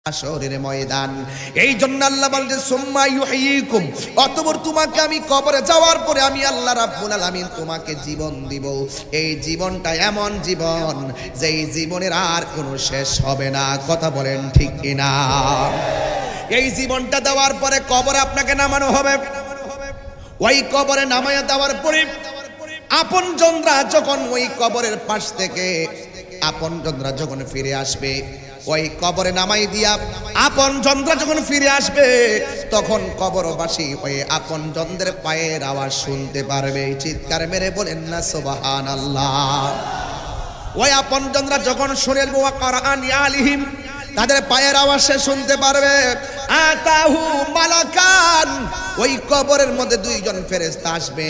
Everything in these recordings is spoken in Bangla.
হাসরের ময়দান। এই জন্য আল্লাহ বলেন সুম্মা ইউহয়িকুম, অতঃপর তোমাকে আমি কবরে যাওয়ার পরে আমি আল্লাহ রাব্বুল আলামিন তোমাকে জীবন দিব। এই জীবনটা এমন জীবন যেই জীবনের আর কোনো শেষ হবে না। কথা বলেন ঠিক কিনা? এই জীবনটা দেওয়ার পরে কবরে আপনাকে নামানো হবে। ওই কবরে নামায়া দেওয়ার পরে আপনজনরা যখন ওই কবরের পাশ থেকে আপনজনরা যখন ফিরে আসবে, ওই কবরে নামাই দিয়া আপনজনরা যখন ফিরে আসবে, তখন কবরবাসী ওই আপনজনদের পায়ের আওয়াজ শুনতে পারবে। চিৎকার মেরে বলেন না সুবহানাল্লাহ। ওই আপনজনরা যখন শুনে ওয়া কারআন আলিহিম, তাদের পায়ের আওয়াজ সে শুনতে পারবে। আতাহু মালাকান, ওই কবরের মধ্যে দুইজন ফেরেশতা আসবে।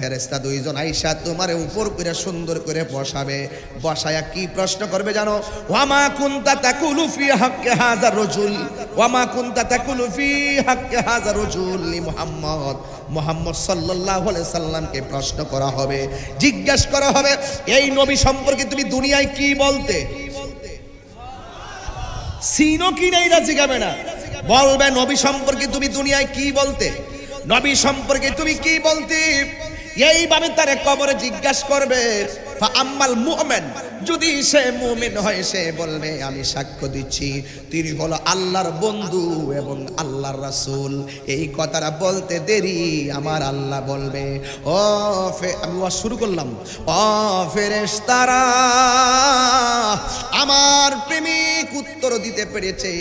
ফেরেশতা দুইজন আইসা তোমার উপর করে সুন্দর করে বসাবে। বসায়া কি প্রশ্ন করবে জানো? ওয়ামা কুনতা তাকুলু ফি হাক্কি হাযা রাজুল, ওয়ামা কুনতা তাকুলু ফি হাক্কি হাযা রাজুল লি মুহাম্মদ সাল্লাল্লাহু আলাইহি সাল্লামকে প্রশ্ন করা হবে, জিজ্ঞাসা করা হবে এই নবী সম্পর্কে তুমি দুনিয়ায় কি বলতে? সিনো কি নাই রাজি গাবে না, বলবে নবী সম্পর্কে তুমি দুনিয়ায় কি বলতে, নবী সম্পর্কে তুমি কি বলতে। এইভাবে তারে কবরে জিজ্ঞাসা করবে। আম্মাল মুমিন, যদি সে মুমিন হয় সে বলবে আমি সাক্ষ্য দিচ্ছি তিনি হলো আল্লাহর বন্ধু এবং আল্লাহর রাসূল। এই কথাটা বলতে দেরি আমার আল্লাহ বলবে ও আমি ওয়াজ শুরু করলাম, ও ফেরেশতারা, আমার প্রেমিক উত্তর দিতে পেরেছে,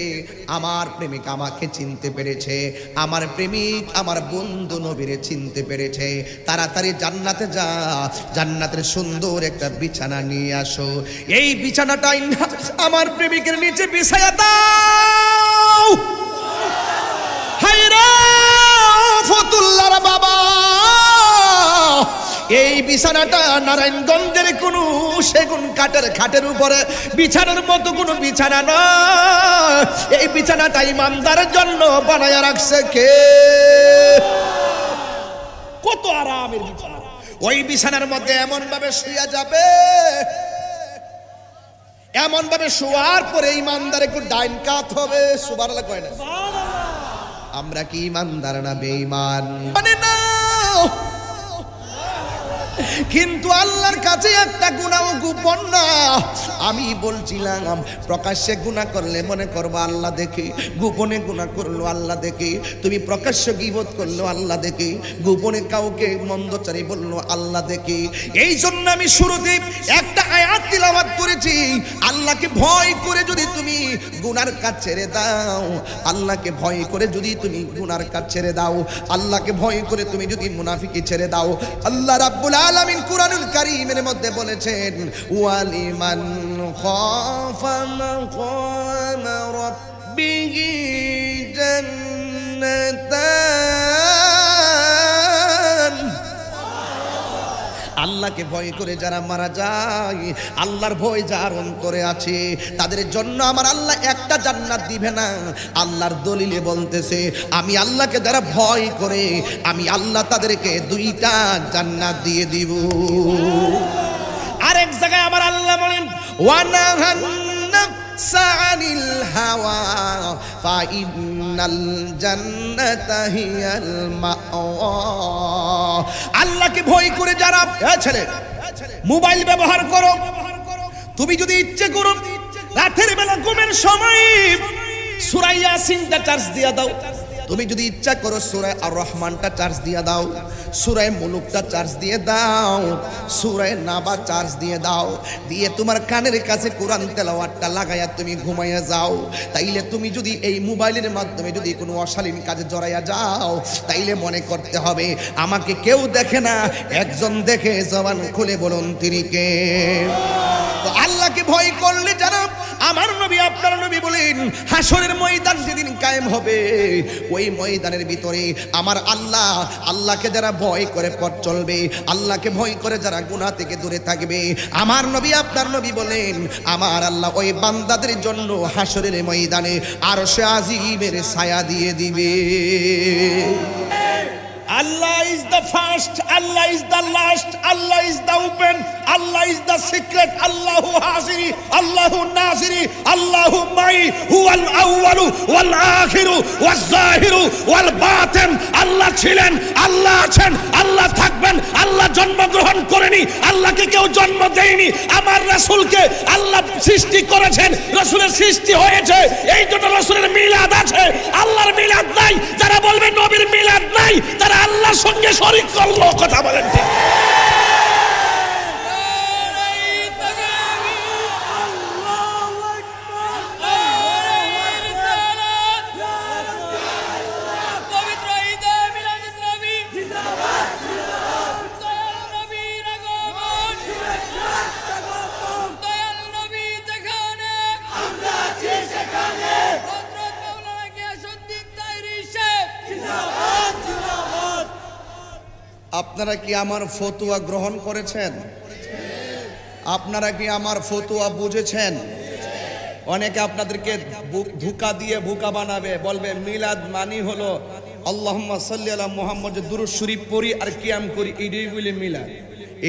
আমার প্রেমিক আমাকে চিনতে পেরেছে, আমার প্রেমিক আমার বন্ধু নবীরে চিনতে পেরেছে। তাড়াতাড়ি জান্নাতে যা, জান্নাতের সুন্দর একটা বিছানা নিয়ে আসো। এই বিছানাটা আমার প্রেমিকের নিচে বিছায়া দাও। হায়রে ফতুল্লার বাবা, এই বিছানাটা নারায়ণগঞ্জের কোন সেগুন কাঠের খাটের উপরে বিছানার মতো কোনো বিছানা নয়। এই বিছানাটা ইমানদারের জন্য বানায়া রাখছে কে? কত আরামের বিছানা। ওই বিছানার মধ্যে এমন ভাবে শুয়া যাবে, এমন ভাবে শোয়ার পরে ইমানদার একটু ডাইন কাত হবে। সুবহানাল্লাহ কয় না? আমরা কি ইমানদার না বেঈমান? মানে না, কিন্তু আল্লাহর কাছে একটা গুনাহ গোপন না। আমি বলছিলাম প্রকাশ্যে গুনাহ করলে মনে করবো আল্লাহ দেখে, গোপনে গুনাহ করলো আল্লাহ দেখে। তুমি প্রকাশ্য গীবত করলো আল্লাহ দেখে, গোপনে কাউকে মন্দচারী বললো আল্লাহ দেখে। এই জন্য আমি শুরুতে একটা আয়াত তিলাওয়াত করেছি, আল্লাহকে ভয় করে যদি তুমি গুনার কাজ ছেড়ে দাও, আল্লাহকে ভয় করে যদি তুমি গুনার কাজ ছেড়ে দাও, আল্লাহকে ভয় করে তুমি যদি মুনাফিকি ছেড়ে দাও, আল্লাহ রাব্বুল আলামিন কুরআনুল কারীমের মধ্যে বলেছেন ওয়ালিমান খাফা মাকাম রাব্বিহি জান্নাতান। আল্লাহকে ভয় করে যারা মারা যায়, আল্লাহর ভয় যার অন্তরে আছে, তাদের জন্য আমার আল্লাহ একটা জান্নাত দিবে না। আল্লাহর দলিলে বলতেছে আমি আল্লাহকে যারা ভয় করে আমি আল্লাহ তাদেরকে দুইটা জান্নাত দিয়ে দিব। আরেক জায়গায় আমার আল্লাহ বলেন ওয়ানাহান নাফসা আনিল হাওয়া ফাইন্নাল জান্নাতা হিয়াল মাওয়া। আল্লাহকে ভয় করে যারা, ছেলে মোবাইল ব্যবহার করো, তুমি যদি ইচ্ছে করো রাতের বেলা ঘুমের সময় সূরা ইয়াসিনটা চার্জ দিয়া দাও, তুমি যদি ইচ্ছা করো সূরা আর রহমানটা চার্জ দিয়ে দাও, সূরা মুলুকটা চার্জ দিয়ে দাও, সূরা নাবা চার্জ দিয়ে দাও, দিয়ে তোমার কানের কাছে কোরআন তেলাওয়াতটা লাগায়া তুমি ঘুমাইয়া যাও। তাইলে তুমি যদি এই মোবাইলের মাধ্যমে যদি কোনো অশালীন কাজে জড়াইয়া যাও, তাইলে মনে করতে হবে আমাকে কেউ দেখে না, একজন দেখে। জবান খুলে বলুন তিনি কে? তো আল্লাহকে ভয় করলে যারা, আমার নবী আপনার নবী বলেন হাসরের ময়দান যেদিন কায়েম হবে, ওই ময়দানের ভিতরে আমার আল্লাহ, আল্লাহকে যারা ভয় করে পথ চলবে, আল্লাহকে ভয় করে যারা গুনাহ থেকে দূরে থাকবে, আমার নবী আপনার নবী বলেন আমার আল্লাহ ওই বান্দাদের জন্য হাসরের ময়দানে আরশে আজিমের ছায়া দিয়ে দিবে। Allah is the first Allah is the last, Allah is the open, Allah is the secret, Allahu Hasiri, Allahu Nasiri, Allahu Mai, huwal awwalu wal akhiru wal zahiru wal batin। আল্লাহ ছিলেন, আল্লাহ আছেন, আল্লাহ থাকবেন। আল্লাহ জন্মগ্রহণ করেনি, আল্লাহকে কেউ জন্ম দেয়নি। আমার রাসূলকে আল্লাহ সৃষ্টি করেছেন, রাসূলের সৃষ্টি হয়েছে, এই জন্য রাসূলের মিলাদ আছে, আল্লাহর মিলাদ নাই। যারা বলবে নবীর মিলাদ নাই, তারা আল্লাহর সঙ্গে শরীক করলো। কথা বলেন ঠিক? আপনারা কি আমার ফতোয়া গ্রহণ করেছেন? আপনারা কি আমার ফতোয়া বুঝেছেন? অনেকে আপনাদেরকে ধোঁকা দিয়ে বোকা বানাবে, বলবে মিলাদ মানি হলো আল্লাহুম্মা সাল্লি আলা মুহাম্মদ, দুরূদ শরীফ পড়ি আর কিয়াম করি, এটাই বলে মিলাদ।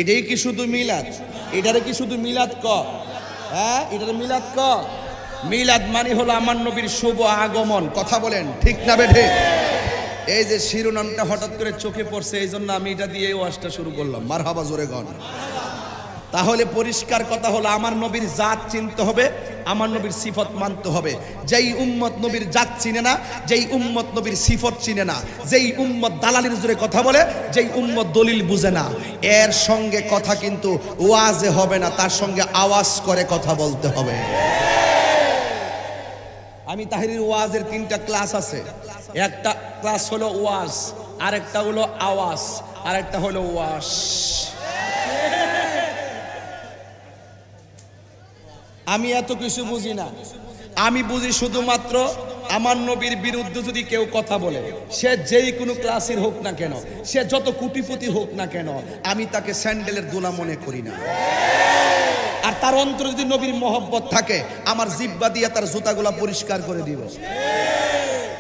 এটাই কি শুধু মিলাদ? এটারে কি শুধু মিলাদ ক? হ্যাঁ, এটারে মিলাদ ক? মিলাদ মানি হলো আমার নবীর শুভ আগমন। কথা বলেন ঠিক না বেঠে? এই যে শিরোনামটা হঠাৎ করে চোখে পড়ছে, এই জন্য আমি এটা দিয়ে ওয়াজটা শুরু করলাম। মারহাবা, জোরে গণ। তাহলে পরিষ্কার কথা হলো, আমার নবীর জাত চিনতে হবে, আমার নবীর সিফত মানতে হবে। যেই উম্মত নবীর জাত চিনে না, যেই উম্মত নবীর সিফত চিনে না, যেই উম্মত দালালির জোরে কথা বলে, যেই উম্মত দলিল বুঝে না, এর সঙ্গে কথা কিন্তু ওয়াজে হবে না, তার সঙ্গে আওয়াজ করে কথা বলতে হবে। আমি তাহিরির ওয়াজের 3টা ক্লাস আছে। একটা ক্লাস হলো ওয়াজ, আরেকটা হলো আওয়াজ, আরেকটা হলো ওয়াজ। আমি এত কিছু বুঝি না, আমি বুঝি শুধুমাত্র আমার নবীর বিরুদ্ধে যদি কেউ কথা বলে, সে যেই কোনো ক্লাসের হোক না কেন, সে যত কোটিপতি হোক না কেন, আমি তাকে স্যান্ডেলের দোলা মনে করি না। আর তার অন্তরে যদি নবীর মহব্বত থাকে, আমার জিহ্বা দিয়ে তার জুতাগুলা পরিষ্কার করে দিব।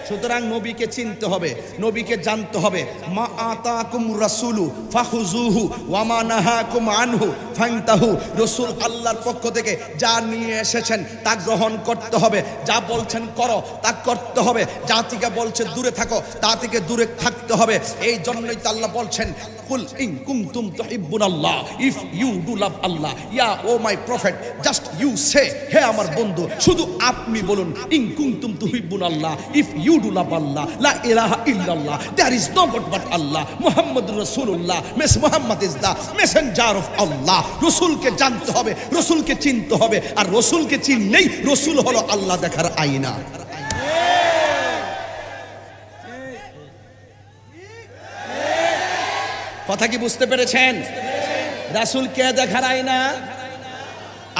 সুতরাং নবীকে চিনতে হবে, নবীকে জানতে হবে। মা আতাকুম রাসূলু ফাখুযুহু ওয়া মা নাহাকুম আনহু ফান্তাহু। রাসূল আল্লাহর পক্ষ থেকে যা নিয়ে এসেছেন তা গ্রহণ করতে হবে, যা বলছেন করো তা করতে হবে, যা থেকে বলছে দূরে থাকো তা থেকে দূরে থাকতে হবে। এই জন্যই তো আল্লাহ বলছেন, কুল ইন কুনতুম তুহিব্বুনাল্লাহ, if you do love Allah, ইয়া O my prophet, just you say, হে আমার বন্ধু শুধু আপনি বলুন, ইন কুনতুম তুহিব্বুনাল্লাহ, if you do love Allah, লা ইলাহা ইল্লাল্লাহ, there is no god but Allah, মুহাম্মাদুর রাসূলুল্লাহ, Muhammad is the messenger of Allah. রাসূলকে জানতে হবে, রাসূলকে চিনতে হবে, আর রাসূলকে চিনলেই রাসূল হলো আল্লাহ দেখার আয়না। কথা কি বুঝতে পেরেছেন? রাসূল কে দেখার আয়না?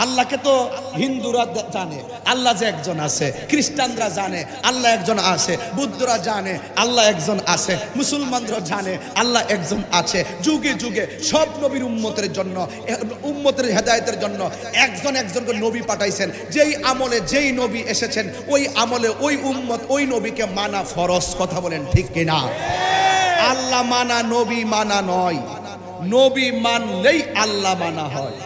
আল্লাহকে তো হিন্দুরা জানে আল্লাহ যে একজন আছে, খ্রিস্টানরা জানে আল্লাহ একজন আছে, বুদ্ধরা জানে আল্লাহ একজন আছে, মুসলমানরা জানে আল্লাহ একজন আছে। যুগে যুগে সব নবীর উম্মতের জন্য, উম্মতের হেদায়েতের জন্য একজন একজনকে নবী পাঠাইছেন। যেই আমলে যেই নবী এসেছেন, ওই আমলে ওই উম্মত ওই নবীকে মানা ফরজ। কথা বলেন ঠিক কিনা? আল্লাহ মানা নবী মানা নয়, নবী মানলেই আল্লাহ মানা হয়।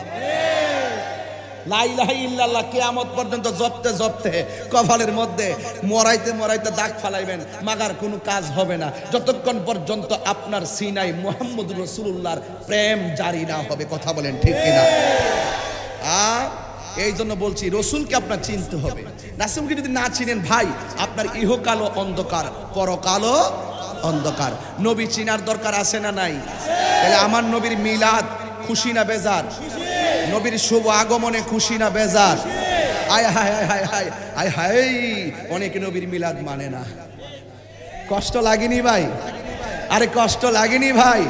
লা ইলাহা ইল্লাল্লাহ কিয়ামত পর্যন্ত জপতে জপতে কপালের মধ্যে মরাইতে মরাইতে দাগ ফালাইবেন, মাগার কোনো কাজ হবে না যতক্ষণ পর্যন্ত আপনার সিনাই মুহাম্মদুর রাসূলুল্লাহর প্রেম জারি না হবে। কথা বলেন ঠিক কিনা? এই জন্য বলছি, রসুলকে আপনার চিনতে হবে। রাসূলকে যদি না চিনেন ভাই, আপনার ইহকালও অন্ধকার, পরকালও অন্ধকার। নবী চিনার দরকার আছে না নাই? তাহলে আমার নবীর মিলাদ খুশি না বেজার? নবীর শুভ আগমনে খুশি না বেজার? আয় হায় হায় হায় হায় হায় হায়, অনেকে নবীর মিলাদ মানে না। কষ্ট লাগেনি ভাই? আরে কষ্ট লাগেনি ভাই?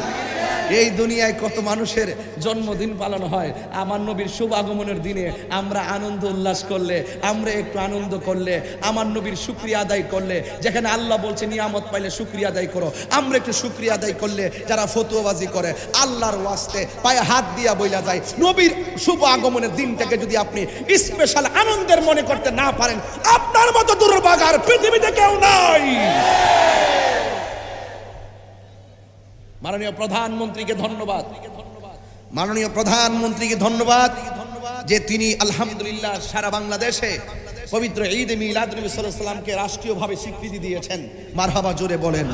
এই দুনিয়ায় কত মানুষের জন্মদিন পালন হয়, আমার নবীর শুভ আগমনের দিনে আমরা আনন্দ উল্লাস করলে, আমরা একটু আনন্দ করলে, আমার নবীর শুকরিয়া আদায় করলে, যেখানে আল্লাহ বলছে নিয়ামত পাইলে শুকরিয়া আদায় করো, আমরা একটু শুকরিয়া আদায় করলে, যারা ফতোয়াবাজি করে আল্লাহর ওয়াস্তে পায়ে হাত দিয়া বইলা যায়, নবীর শুভ আগমনের দিনটাকে যদি আপনি স্পেশাল আনন্দের মনে করতে না পারেন, আপনার মতো দুর্ভাগার পৃথিবীতে কেউ নাই। মাননীয় প্রধানমন্ত্রীকে ধন্যবাদ, মাননীয় প্রধানমন্ত্রীকে ধন্যবাদ যে তিনি আলহামদুলিল্লাহ সারা বাংলাদেশে পবিত্র ঈদ মিলাদ নবী সাল্লাল্লাহু আলাইহি সাল্লামকে রাষ্ট্রীয়ভাবে স্বীকৃতি দিয়েছেন। মারহাবা জোরে বলেন।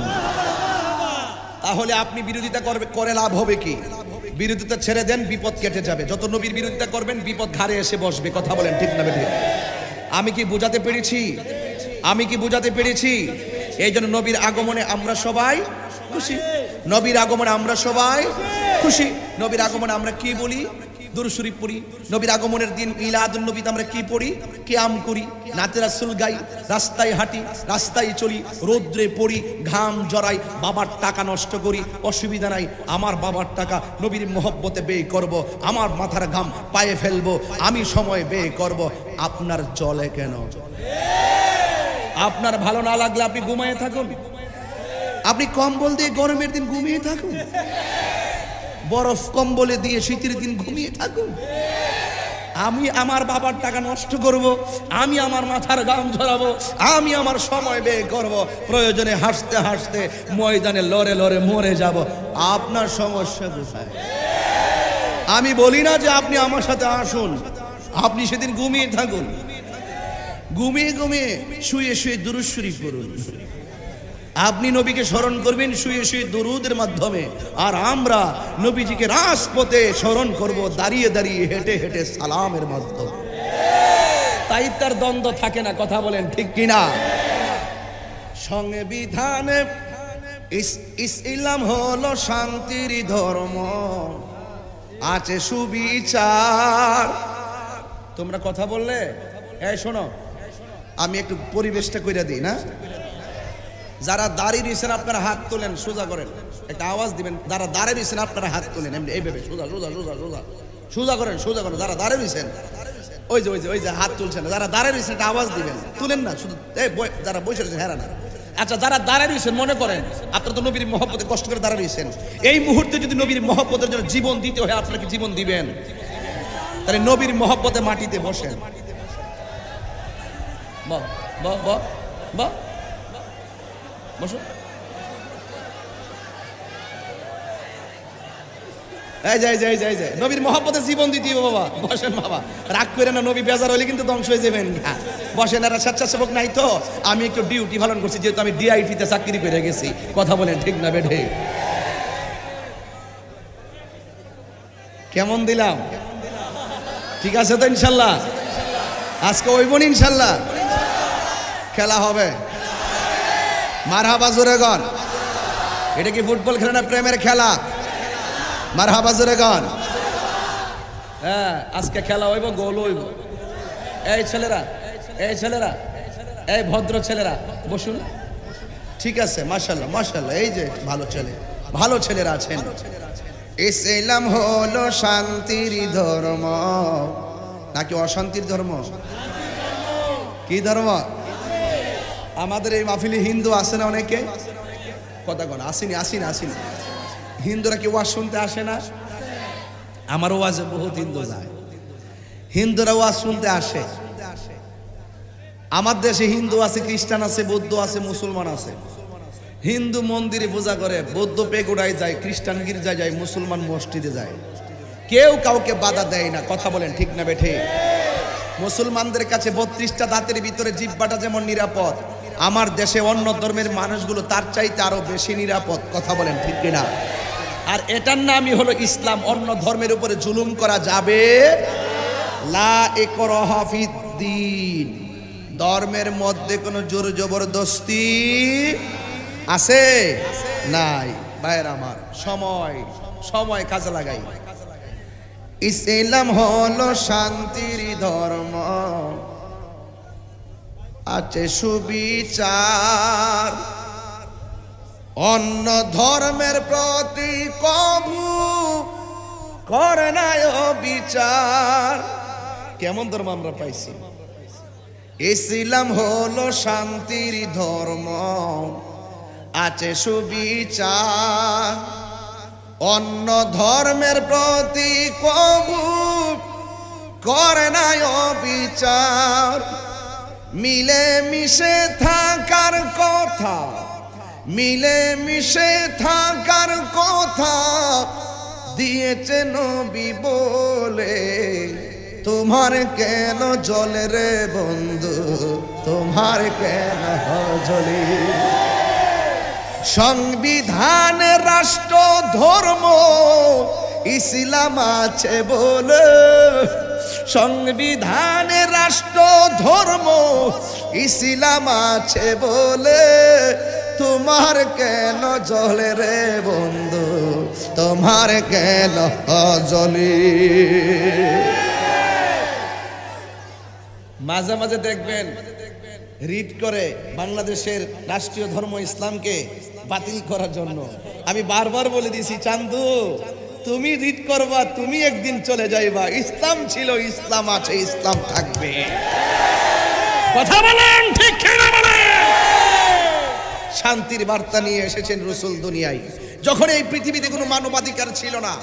তাহলে আপনি বিরোধিতা করে লাভ হবে কি? বিরোধিতা ছেড়ে দেন, বিপদ কেটে যাবে। যত নবীর বিরোধিতা করবেন বিপদ ঘাড়ে এসে বসবে। কথা বলেন ঠিক না বেঠিক? আমি কি বুঝাতে পেরেছি? আমি কি বুঝাতে পেরেছি? এই জন্য নবীর আগমনে আমরা সবাই খুশি। নবীর আগমনে আমরা সবাই খুশি। নবীর আগমনে আমরা কি বলি? দুরূদ শরীফ পড়ি। নবীর আগমনের দিন মিলাদুন নবীতে আমরা কি পড়ি? কিয়াম করি, নাতে রাসূল গাই, রাস্তায় হাঁটি, রাস্তায় চলি, রৌদ্রে পড়ি, ঘাম জড়াই, বাবার টাকা নষ্ট করি, অসুবিধা নাই। আমার বাবার টাকা নবীর মহব্বতে ব্যয় করব, আমার মাথার ঘাম পায়ে ফেলবো, আমি সময় ব্যয় করব। আপনার চলে কেন? আপনার ভালো না লাগলে আপনি ঘুমিয়ে থাকুন, আপনি কম্বল দিয়ে গরমের দিন ঘুমিয়ে থাকুন, বরফ কম্বলে দিয়ে শীতের দিন ঘুমিয়ে থাকুন। আমি আমার বাবার টাকা নষ্ট করব, আমি আমার মাথার ঘাম ঝরাবো, আমি আমার সময় ব্যয় করব, প্রয়োজনে হাসতে হাসতে ময়দানে লড়ে লড়ে মরে যাব। আপনার সমস্যা কোথায়? আমি বলি না যে আপনি আমার সাথে আসুন, আপনি সেদিন ঘুমিয়ে থাকুন, ঘুমিয়ে ঘুমিয়ে শুয়ে শুয়ে দুরূদ শরীফ পড়ুন। আপনি নবীকে স্মরণ করবেন শুয়ে শুয়ে দুরুদের মাধ্যমে, আর আমরা নবীজিকে রাজপথে স্মরণ করব দাঁড়িয়ে দাঁড়িয়ে, হেঁটে হেঁটে সালামের মাধ্যমে। তাই তার দ্বন্দ্ব থাকে না। কথা বলেন ঠিক কিনা? সংবিধানে ইসলাম হলো শান্তির ধর্ম, আছে সুবিচার। তোমরা কথা বললে, এই শোনো, আমি একটু পরিবেশটা কইরা দিই না। যারা দাঁড়িয়ে রয়েছেন আপনারা হাত তোলেন, সোজা করেন, একটা আওয়াজ দিবেন। যারা দাঁড়িয়ে রয়েছেন আপনারা হাত তোলেন, এমনি এইভাবে সোজা সোজা সোজা সোজা সোজা করেন, সোজা করেন। যারা দাঁড়িয়ে রয়েছেন ওই যে ওই যে ওই যে হাত তুলছেন, যারা দাঁড়িয়ে রয়েছেন একটা আওয়াজ দিবেন, তুলেন না শুধু। যারা বসে রয়েছেন হেরা না। আচ্ছা, যারা দাঁড়িয়ে রয়েছেন মনে করেন আপনারা তো নবীর মহব্বতে কষ্ট করে দাঁড়িয়ে রয়েছেন, এই মুহূর্তে যদি নবীর মহব্বতের জন্য জীবন দিতে হয়, আপনাকে জীবন দিবেন? তাহলে নবীর মহব্বতে মাটিতে বসেন। বাহ বাহ বাহ বাহ, বসো। এই যাই যাই যাই যাই, নবীর মহব্বতে জীবন দিতে হবে বাবা। বসেন বাবা, রাগ করে না, নবী বেজার হলে কিন্তু ধ্বংস হয়ে যাবেন। বসেন, আর স্বেচ্ছাসেবক নাই তো, আমি একটু ডিউটি পালন করছি, যেহেতু আমি ডিআইটিতে চাকরি করে গেছি। কথা বলেন ঠিক না বেঠে? কেমন দিলাম? ঠিক আছে তো ইনশাল্লাহ? আজকে ওই বোন ইনশাল্লাহ খেলা হবে। মারহাবা জোরে গন। এটা কি ফুটবল খেলা না প্রেমের খেলা? মারহাবা জোরে গন। হ্যাঁ, আজকে খেলা হইব, গোল হইব। এই ছেলেরা, এই ছেলেরা, এই ভদ্র ছেলেরা বসুন। ঠিক আছে, মাশাআল্লাহ মাশাআল্লাহ। এই যে ভালো ছেলে, ভালো ছেলেরা আছেন। ইসলাম হলো শান্তির ধর্ম নাকি অশান্তির ধর্ম? কি ধর্ম? আমাদের এই মাহফিলে হিন্দু আছে না অনেকে? কথা কোন আসেনি? আসেনি আসেনি। হিন্দুরা কি ওয়াজ শুনতে আসে না? আমার ওয়াজে বহুত হিন্দু যায়, হিন্দুরা ওয়াজ শুনতে আসে। আমার দেশে হিন্দু আছে, খ্রিস্টান আছে, বৌদ্ধ আছে, মুসলমান আছে। হিন্দু মন্দিরে পূজা করে, বৌদ্ধ পেগুড়ায় যায়, খ্রিস্টান গির্জায় যায়, মুসলমান মসজিদে যায়। কেউ কাউকে বাধা দেয় না। কথা বলেন ঠিক না বেঠে? মুসলমানদের কাছে 32টা দাঁতের ভিতরে জিহ্বাটা যেমন নিরাপদ, আমার দেশে অন্য ধর্মের মানুষগুলো তার চাইতে আরো বেশি নিরাপদ। কথা বলেন ঠিক কিনা? আর এটার নামই হলো ইসলাম। অন্য ধর্মের উপরে জুলুম করা যাবে লা ইকরাহা ফিদ্দীন। ধর্মের মধ্যে কোনো জোর জবরদস্তি আছে নাই? ভাইয়ের আমার, সময় সময় কাজে লাগাই। ইসলাম হলো শান্তির ধর্ম, আছে সুবিচার। অন্য ধর্মের প্রতি কবু করে না বিচার। কেমন ধর্ম আমরা পাইছি? ইসলাম হলো শান্তির ধর্ম, আছে সুবিচার। অন্য ধর্মের প্রতি কবু করে না বিচার। মিলে মিশে থাকার কথা মিলে মিশে থাকার কথা দিয়েছে নবী বলে, তোমার কেন জ্বলে রে বন্ধু, তোমার কেন জ্বলে? সংবিধান রাষ্ট্র ধর্ম ইসলাম আছে বলে, সংবিধান রাষ্ট্র ধর্ম ইসলাম আছে বলে, তোমার কেন জ্বলে রে বন্ধু, তোমার কেন জ্বলে? মাঝে মাঝে দেখবেন রিট করে বাংলাদেশের রাষ্ট্রীয় ধর্ম ইসলামকে বাতিল করার জন্য। আমি বারবার বলে দিয়েছি, চান্দু তুমি রিট করবা, তুমি একদিন চলে যাইবা। ইসলাম ছিল, ইসলাম আছে, ইসলাম থাকবে। কথা বলেন ঠিক কিনা বলেন? শান্তির বার্তা নিয়ে এসেছেন রাসূল দুনিয়ায়। যখন এই পৃথিবীতে কোনো মানবাধিকার ছিল না,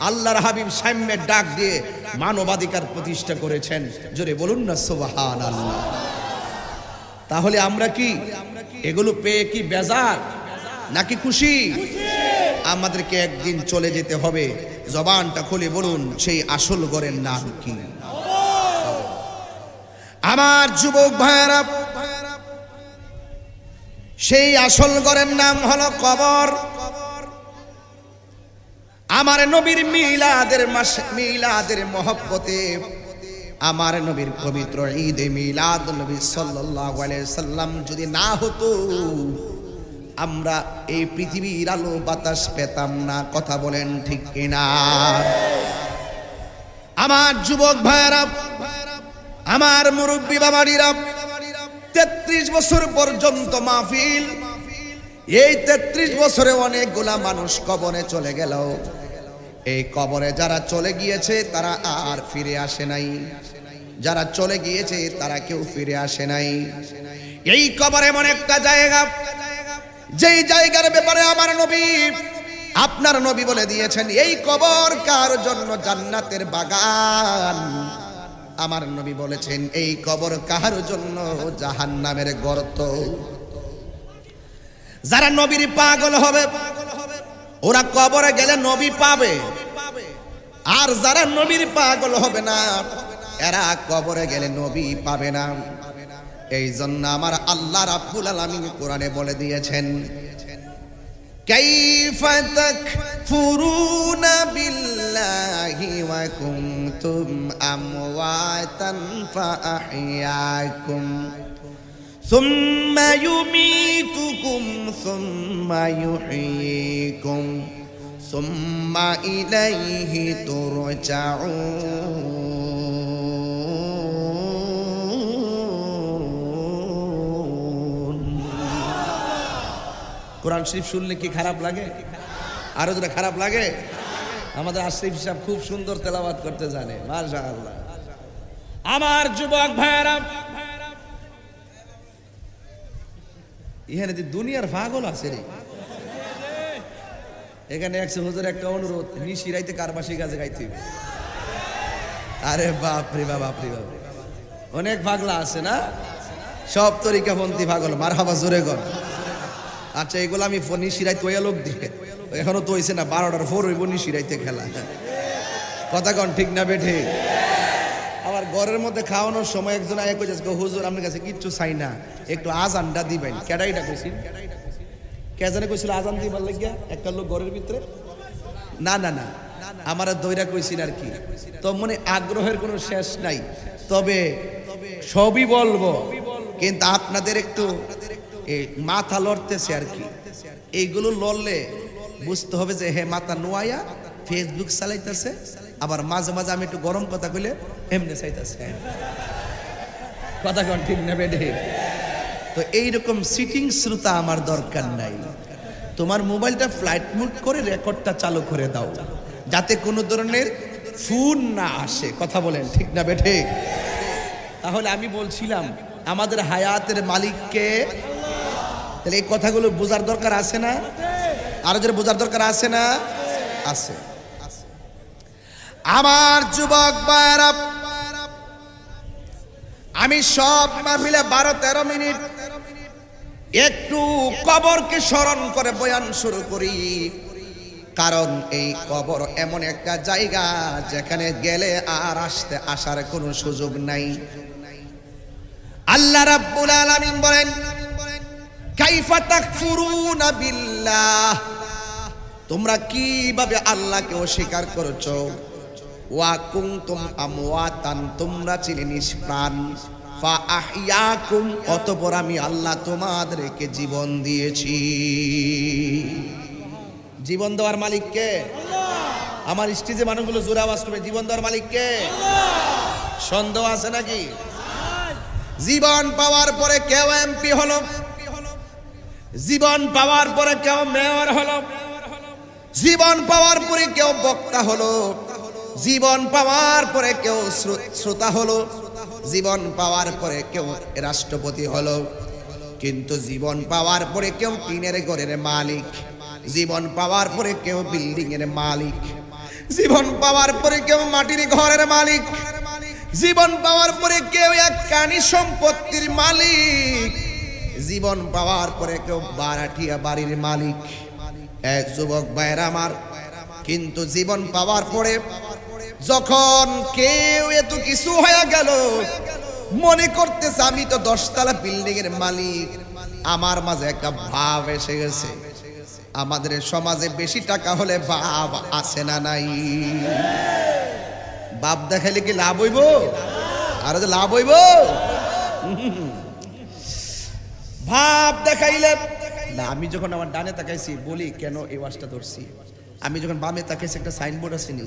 আল্লাহর হাবিব সাম্যের ডাক দিয়ে মানবাধিকার প্রতিষ্ঠা করেছেন। জোরে বলুন না সুবহানাল্লাহ। তাহলে আমরা কি এগুলো পেয়ে কি বেজার নাকি খুশি? আমাদেরকে একদিন চলে যেতে হবে। জবানটা খুলে বলুন, সেই আসল ঘরের নাম কি? আমার যুবক ভাইরা, সেই আসল ঘরের নাম হলো কবর। আমার নবীর মিলাদের মাসে, মিলাদের মহব্বতে, আমার নবীর পবিত্র ঈদে মিলাদ নবী সাল্লাল্লাহু আলাইহি সাল্লাম যদি না হতো, আমরা এই পৃথিবীর আলো বাতাস পেতাম না। কথা বলেন ঠিক কিনা? আমার যুবক ভাইরা, আমার মুরব্বী বাবারা, 33 বছর পর্যন্ত মাহফিল। এই 33 বছরে অনেকগুলা মানুষ কবরে চলে গেল। এই কবরে যারা চলে গিয়েছে তারা আর ফিরে আসে নাই। যারা চলে গিয়েছে তারা কেউ ফিরে আসে নাই। এই কবর এমন একটা জায়গা, যেই জায়গার ব্যাপারে আমার নবী, আপনার নবী বলে দিয়েছেন, এই কবর কার জন্য জান্নাতের বাগান। আমার নবী বলেছেন, এই কবর কার জন্য জাহান্নামের গর্ত। যারা নবীর পাগল হবে ওরা কবরে গেলে নবী পাবে, আর যারা নবীর পাগল হবে না এরা কবরে গেলে নবী পাবে না। এই জন্য আমার আল্লাহ রাব্বুল আলামিন কোরআনে বলে দিয়েছেন, কাইফা তাকফুরুনা বিল্লাহি ওয়া কুনতুম আমওয়াতান ফাআহইয়াকুম সুম্মা ইউমীতুকুম সুম্মা ইউহয়ীকুম সুম্মা ইলাইহি তুরজাউন। কোরআন শরীফ শুনলে কি খারাপ লাগে? আরো যেটা খারাপ লাগে, আমাদের আশরিফ সাহেব খুব সুন্দর তেলাওয়াত করতে জানে, মাশাআল্লাহ। আমার যুবক ভাইরা, এখানে যে দুনিয়ার পাগল আছে রে। এখানে 100 হুজুর একটা অনুরোধ, নিশি রাইতে কারবাসি গাছে গাইতে হবে। আরে বাপ রে বাপ, বাপ রে বাপ, অনেক পাগলা আছে না, সব তরিকাপন্থী পাগল। মারহাবা জোরে গর। আচ্ছা, এগুলো আমি নিশি রাইতে ওই লোক দিয়ে, এখনো তো হইছে না 12টার পর হইব নিশি রাইতে খেলা। কথা কন ঠিক না বেঠে? আবার ঘরের মধ্যে খাওয়ানোর সময় একজন আয়া কইছে, হুজুর আপনার কাছে কিচ্ছু চাই না, একটু আজানটা দিবেন। কেডাইটা কইছি, কে জানে কইছিল আজান দিবার লাগিয়া একটা লোক ঘরের ভিতরে। না না না, আমার দইরা কইছিল আর কি। তো মনে আগ্রহের কোনো শেষ নাই, তবে সবই বলবো, কিন্তু আপনাদের একটু মাথা লড়তেছে আর কি। এইগুলো লড়লে বুঝতে হবে যে হে মাথা নোয়াইয়া ফেসবুক চালাইতেছে, আবার মাঝে মাঝে আমি একটু গরম কথা কইলে এমনি চাইতেছে। কথা কন ঠিক না বেডে? তো এইরকম সিটিং শ্রোতা আমার দরকার নাই। তোমার মোবাইলটা ফ্লাইট মোড করে রেকর্ডটা চালু করে দাও, যাতে কোনো ধরনের ফোন না আসে। কথা বলেন ঠিক না বেঠে? তাহলে আমি বলছিলাম আমাদের হায়াতের মালিককে, তাহলে এই কথাগুলো বোঝার দরকার আছে না? আরো যারা বোঝার দরকার আছে না? আছে। আমার যুবক ভাইরা, আমি সব মাহফিলে 12-13 মিনিট একটু কবরকে স্মরণ করে বয়ান শুরু করি, কারণ এই কবর এমন একটা জায়গা যেখানে গেলে আর আসার কোনো সুযোগ নাই। আল্লাহ রাব্বুল আলামিন বলেন, কাইফা তাকফুরুনা বিল্লাহ, তোমরা কিভাবে আল্লাহকে অস্বীকার করেছো। ওয়া কুনতুম আমওয়াতান, তোমরা ছিলে নিষ্প্রাণ। ফা আহইয়াকুম, অতঃপর আমি আল্লাহ তোমাদেরকে জীবন দিয়েছি। জীবন দেওয়ার মালিক কে? আমার স্টেজে মানুষগুলো জোরে আওয়াজ করবে, জীবন দেওয়ার মালিক কে? সন্দেহ আছে নাকি? জীবন পাওয়ার পরে কেউ এমপি হলো, জীবন পাওয়ার পরে কেউ মেয়র হলো, জীবন পাওয়ার পরে কেউ বক্তা হলো, জীবন পাওয়ার পরে কেউ শ্রোতা হলো, জীবন পাওয়ার পরে কেউ রাষ্ট্রপতি হলো, কিন্তু জীবন পাওয়ার পরে কেউ টিনের ঘরের মালিক, জীবন পাওয়ার পরে কেউ বিল্ডিং এর মালিক, জীবন পাওয়ার পরে কেউ মাটির ঘরের মালিক, জীবন পাওয়ার পরে কেউ এক কানি সম্পত্তির মালিক, জীবন পাওয়ার পরে কেউ বারাটিয়া বাড়ির মালিক। এক যুবক ভাইরা আমার, কিন্তু জীবন পাওয়ার পরে যখন কেউ এত কিছু হয়ে গেল, মনে করতেছে আমি তো 10 তলা বিল্ডিং এর মালিক, আমার মাঝে একটা ভাব এসে গেছে। আমাদের সমাজে বেশি টাকা হলে ভাব আছে না নাই? বাপ দেখাইলে কি লাভ হইব? আর লাভ হইব? ভাব দেখাইলে না। আমি যখন আমার ডানে তাকাইছি, বলি কেন এই ওয়াজটা ধরছি, আমি যখন বামে তাকাইছি একটা সাইনবোর্ড আছে নি,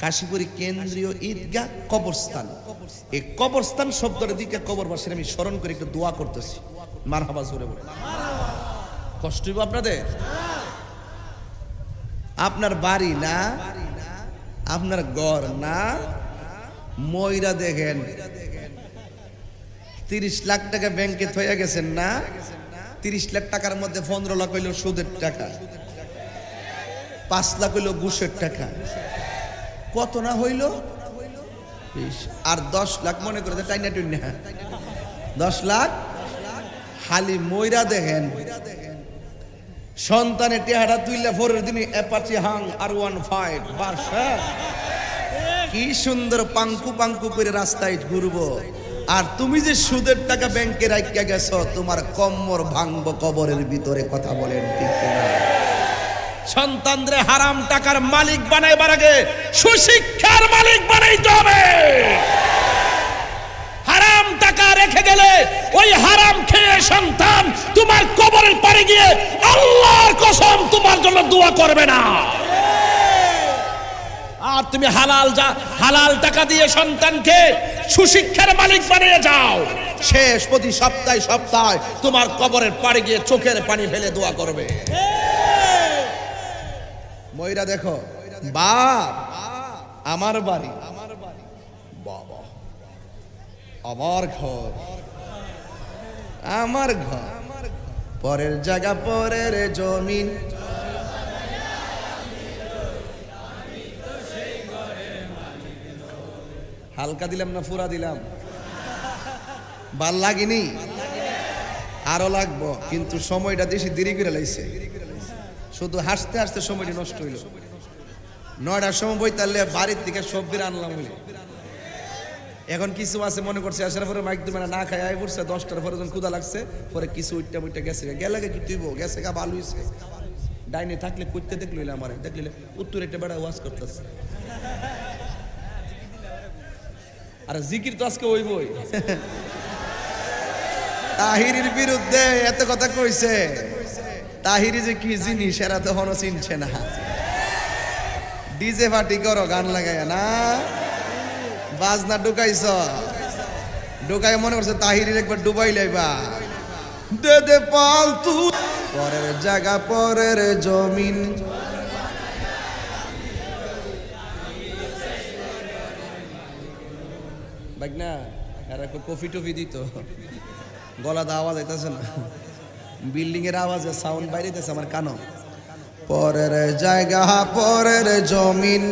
কাশীপুরী কেন্দ্রীয় ঈদগাহ কবরস্থান। এই কবরস্থান শব্দটার দিকে কবরবাসীর আমি স্মরণ করে একটু দোয়া করতেছি। মারহাবা জোরে বলে। কষ্ট হইব আপনাদের? আপনার বাড়ি না, আপনার ঘর না, ময়রা দেখেন 30 লাখ টাকা ব্যাংকে থইয়া গেছেন না, 30 লাখ টাকার মধ্যে 15 লাখ হইল সুদের টাকা, 5 লাখ হইল ঘুষের টাকা, কত না হইল? আর 10 লাখ মনে করে টাইনা টুইনা 10 লাখ খালি ময়রা দেখেন। সন্তানের টেহারা তুইলে পরের দিনে অ্যাপাচি হাং R15 বাসা, কি সুন্দর পাঙ্কু পাঙ্কু করে রাস্তায় ঘুরবো। আর তুমি যে সুদের টাকা ব্যাংকে রাখিয়া গেছো, তোমার কম্মর ভাঙবো কবরের ভিতরে। কথা বলেন ঠিক কিনা? সন্তানদের হারাম টাকার মালিক বানাইবার আগে সুশিক্ষার মালিক বানাইতে হবে। হারাম টাকা রেখে গেলে ওই হারাম খেয়ে সন্তান তোমার কবরের পারে গিয়ে আল্লাহর কসম তোমার জন্য দোয়া করবে না। আর তুমি হালাল টাকা দিয়ে সন্তানকে সুশিক্ষার মালিক বানিয়ে যাও, শেষ প্রতি সপ্তাহে তোমার কবরের পাড়ে গিয়ে চোখের পানি ফেলে দোয়া করবে। ময়রা দেখো, বাপ আমার বাড়ি, বাবা আমার ঘর, আমার ঘর, পরের জায়গা পরের জমিন, হালকা দিলাম না পুরা দিলাম? ভাল লাগেনি? আরো লাগবো, কিন্তু সময়টা বেশি দেরি করে লাইছে। শুধু হাসতে হাসতে সময়টা নষ্ট হইল। 9টার সময় বইতালে বাড়ির থেকে সবজি আনলাম হইল। এখন কিছু আছে মনে করছে আসার পরে মাইক দিবে না খাই আই পড়ছে, 10টার পরে যখন ক্ষুধা লাগছে পরে কিছু উইটা গেছে, গেলে কি তুইব গেছে গা ভালো হইছে। ডাইনে থাকলে করতে দেখলো আমার দেখলে উত্তর একটা বেড়া ওয়াজ করতেছে। আর জিকির তো আজকে ওই বই তাহিরির বিরুদ্ধে এত কথা কইছে। তাহিরি যে কি জিনিস এরা তো হনো চিনছে না। ডিজে পার্টি করো, গান লাগাইয়া না, বাজনা ঢুকাইছ, ঢুকাই মনে করছে তাহিরির একবার ডুবাই লাইবা। দে দে পালতু পরের জায়গা পরের জমিন, না এরা কফি টফি দিত, গলাতে আওয়াজ আইতেছে না, বিল্ডিং এর আওয়াজে সাউন্ড বাইরেতেছে আমার কানো। পরের জায়গা পরের জমিন,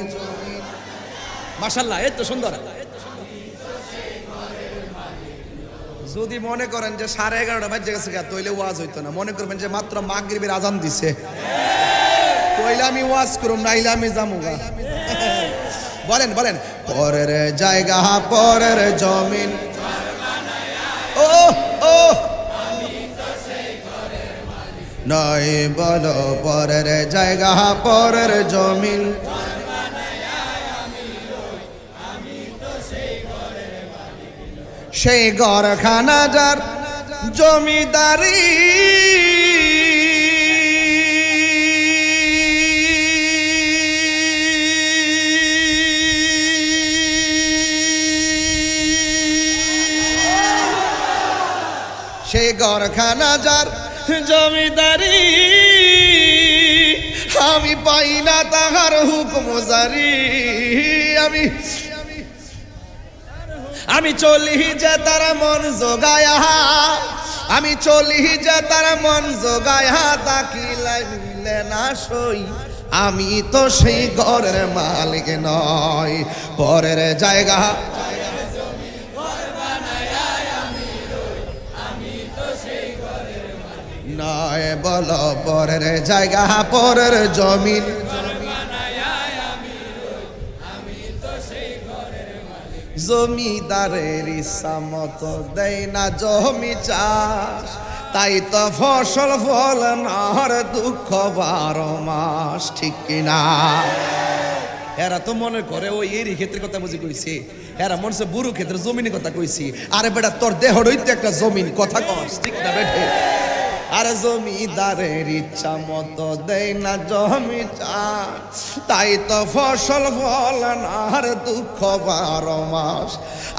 মাশাআল্লাহ এই তো সুন্দর। যদি মনে করেন যে 11:30 বাজে গেছে তাইলে ওয়াজ হইতো না, মনে করবেন যে মাত্র মাগরিবের আজান দিছে তাইলে আমি ওয়াজ করব, নাইলে আমি যামুগা। বলেন বলেন, পরের জায়গা পরের জমিন, ও ও নয় বলো পরের জায়গা পরের জমিন, সেই ঘরখানা যার জমিদারি, সেই ঘরখানা যার জমিদারি, আমি পাই না তাহার হুকুম জারি, আমি চলি যে তার মন জোগায়া, আমি চলি যে তার মন জোগায়া, তাকিলাই মিলে না সই, আমি তো সেই ঘরের মালিক নয়, পরের জায়গা নয় বলো পরের জায়গা পরের জমিন, জমিদারের ইচ্ছা মতো দেয় না জমি চাষ, তাই তো ফসল ফল নার দুঃখ 12 মাস, ঠিক কিনা? এরা তো মনে করে ওই এরই ক্ষেত্রের কথা বুঝি কইছি, এরা মনে হচ্ছে বুড়ো ক্ষেত্রে জমিনের কথা কইছি। আরে বেটা তোর দেহরই তো একটা জমিন, কথা কস, ঠিক না বেটে? আরে জমিদারের ইচ্ছা মতো দেয় না জমি চাষ, তাই তো ফসল ফল আর দুঃখ 12 মাস,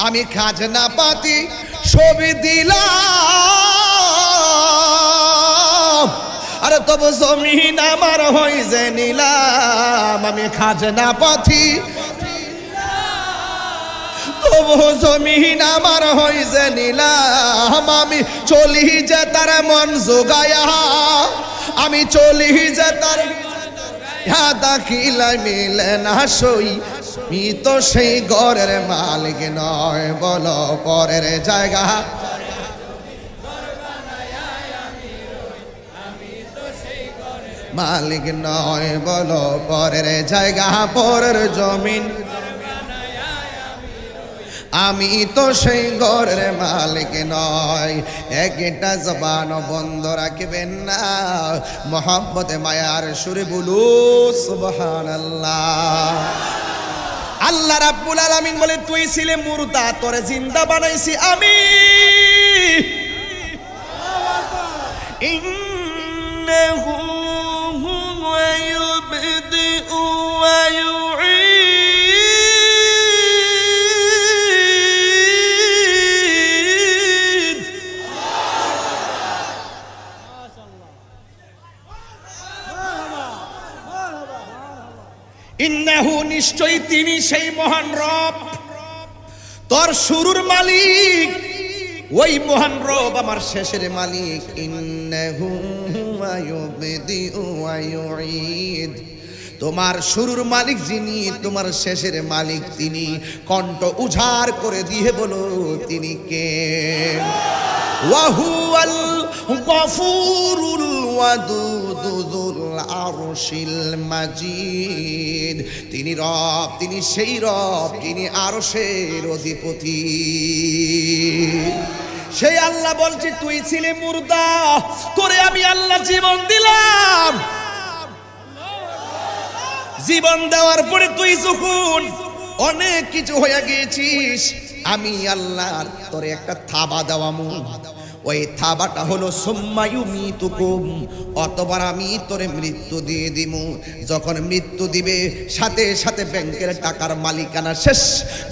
আমি খাজনা পাতি ছবি দিলাম, আরে তবু জমিন আমার হই যে নিলাম, আমি খাজনা পাতি তবু জমিন আমার হই যে নিলাম, আমি চলি যে তার মন জোগায়া, আমি চলি যে তার দাখিলাই মিলে না সই, মি তো সেই ঘরের মালিক নয় বলো পরের জায়গা, মালিক নয় বলো পরের জায়গা পরের জমিন, আমি তো সেই ঘরের মালিক নয়। একটা জবান বন্ধ রাখবেন না, মোহাম্মতে মায়ার সুরে বলু সুবহানাল্লাহ। আল্লাহ রাব্বুল আলামিন বলে, তুই ছিলে মুর্দা, তোরে জিন্দা বানাইছি আমি, ইন্নাহু হুয়া ইউবদিউ ওয়া ইউঈদ, ইন্নাহু নিশ্চয়ই তিনি সেই মহান রব, তোর শুরুর মালিক, ওই মহান রব আমার শেষের মালিক। ইন্নাহু হুয়া ইউবদিউ ওয়া ইউঈদ, তোমার শুরুর মালিক যিনি, তোমার শেষের মালিক তিনি। কণ্ঠ উজাড় করে দিয়ে বলো তিনি কে? ওয়া হুয়াল গফুরুল ওয়াদুদ যুল আরশিল মাজিদ, তিনি রব, তিনি সেই রব যিনি আরশের অধিপতি। সেই আল্লাহ বলছে, তুই ছিলে মুর্দা, তোরে আমি আল্লাহ জীবন দিলাম, জীবন দেওয়ার পরে তুই যখন অনেক কিছু হয়ে গিয়েছিস, আমি আল্লাহ তোরে একটা থাবা দেওয়ামু, ওই থাবাটা হলো সুম্মা ইউমিতুকুম, অতবার আমি তোরে মৃত্যু দিয়ে দিমু। যখন মৃত্যু দিবে, সাথে সাথে ব্যাংকের টাকার মালিকানা শেষ,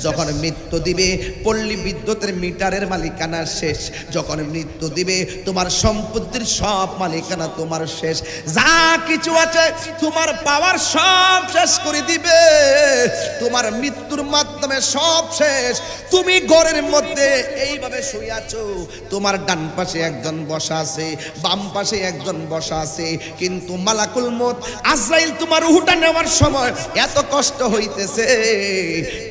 যখন মৃত্যু দিবে পল্লী বিদ্যুতের মিটারের মালিকানা শেষ, যখন মৃত্যু দিবে তোমার সম্পত্তির সব মালিকানা তোমার শেষ, যা কিছু আছে তোমার পাওয়ার সব শেষ করে দিবে। তোমার মৃত্যুর মাধ্যমে মাধ্যমে সব শেষ। তুমি ঘরের মধ্যে এইভাবে শুয়ে আছো, তোমার ডান পাশে একজন বসা আছে, বাম পাশে একজন বসা আছে, কিন্তু মালাকুল মউত আজরাইল তোমার রূহটা নেওয়ার সময় এত কষ্ট হইতেছে,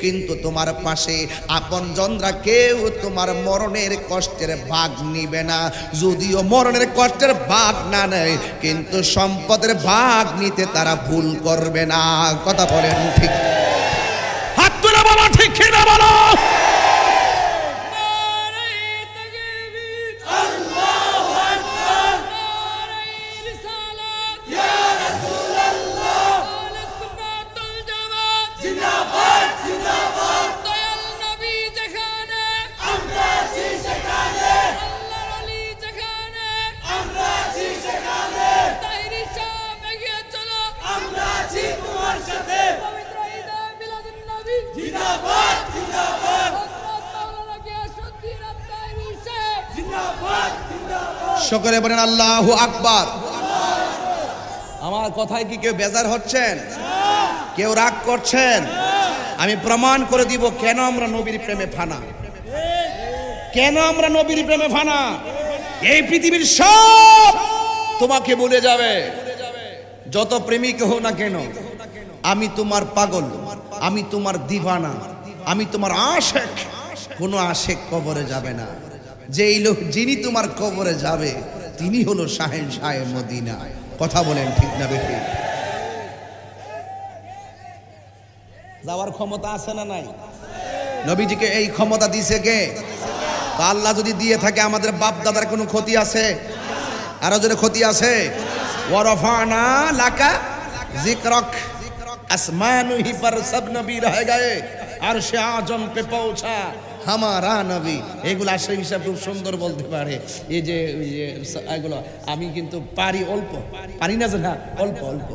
কিন্তু তোমার পাশে আপনজনরা কেউ তোমার মরণের কষ্টের ভাগ নিবে না। যদিও মরণের কষ্টের ভাগ না নেয়, কিন্তু সম্পদের ভাগ নিতে তারা ভুল করবে না। কথা বলেন ঠিক? হাত তুলে বলো ঠিক কিনা বলো। সকলে বলেন আল্লাহু আকবার। আমার কথায় কি কেউ বেজার হচ্ছেন? কেউ রাগ করছেন? আমি প্রমাণ করে দিব কেন আমরা নবীর প্রেমে ফানা, কেন আমরা নবীর প্রেমে ফানা। এই পৃথিবীর সব তোমাকে বলে যাবে, যত প্রেমিক হো না কেন, আমি তোমার পাগল, আমি তোমার দিওয়ানা, আমি তোমার আশেক। কোনো আশেক কবরে যাবে না। যেই লোক যিনি তোমার কবরে যাবে তিনি হলো শাহেনশাহে মদিনা। কথা বলেন ঠিক না বেটি? যাওয়ার ক্ষমতা আছে না নাই? নবীজিকে এই ক্ষমতা দিয়েছে কে? তো আল্লাহ যদি দিয়ে থাকে আমাদের বাপ দাদার কোনো ক্ষতি আছে? আরো যদি ক্ষতি আছে? ওয়ারফানা লাকা যিকরাক, আসমানু হি पर सब नबी रह गए, अर्श आजम पे पहुंचा हमारा नबी। এগুলো আশা হিসাব খুব সুন্দর বলতে পারে। এই যে এগুলো আমি কিন্তু পারি, অল্প পারি না, না অল্প অল্প।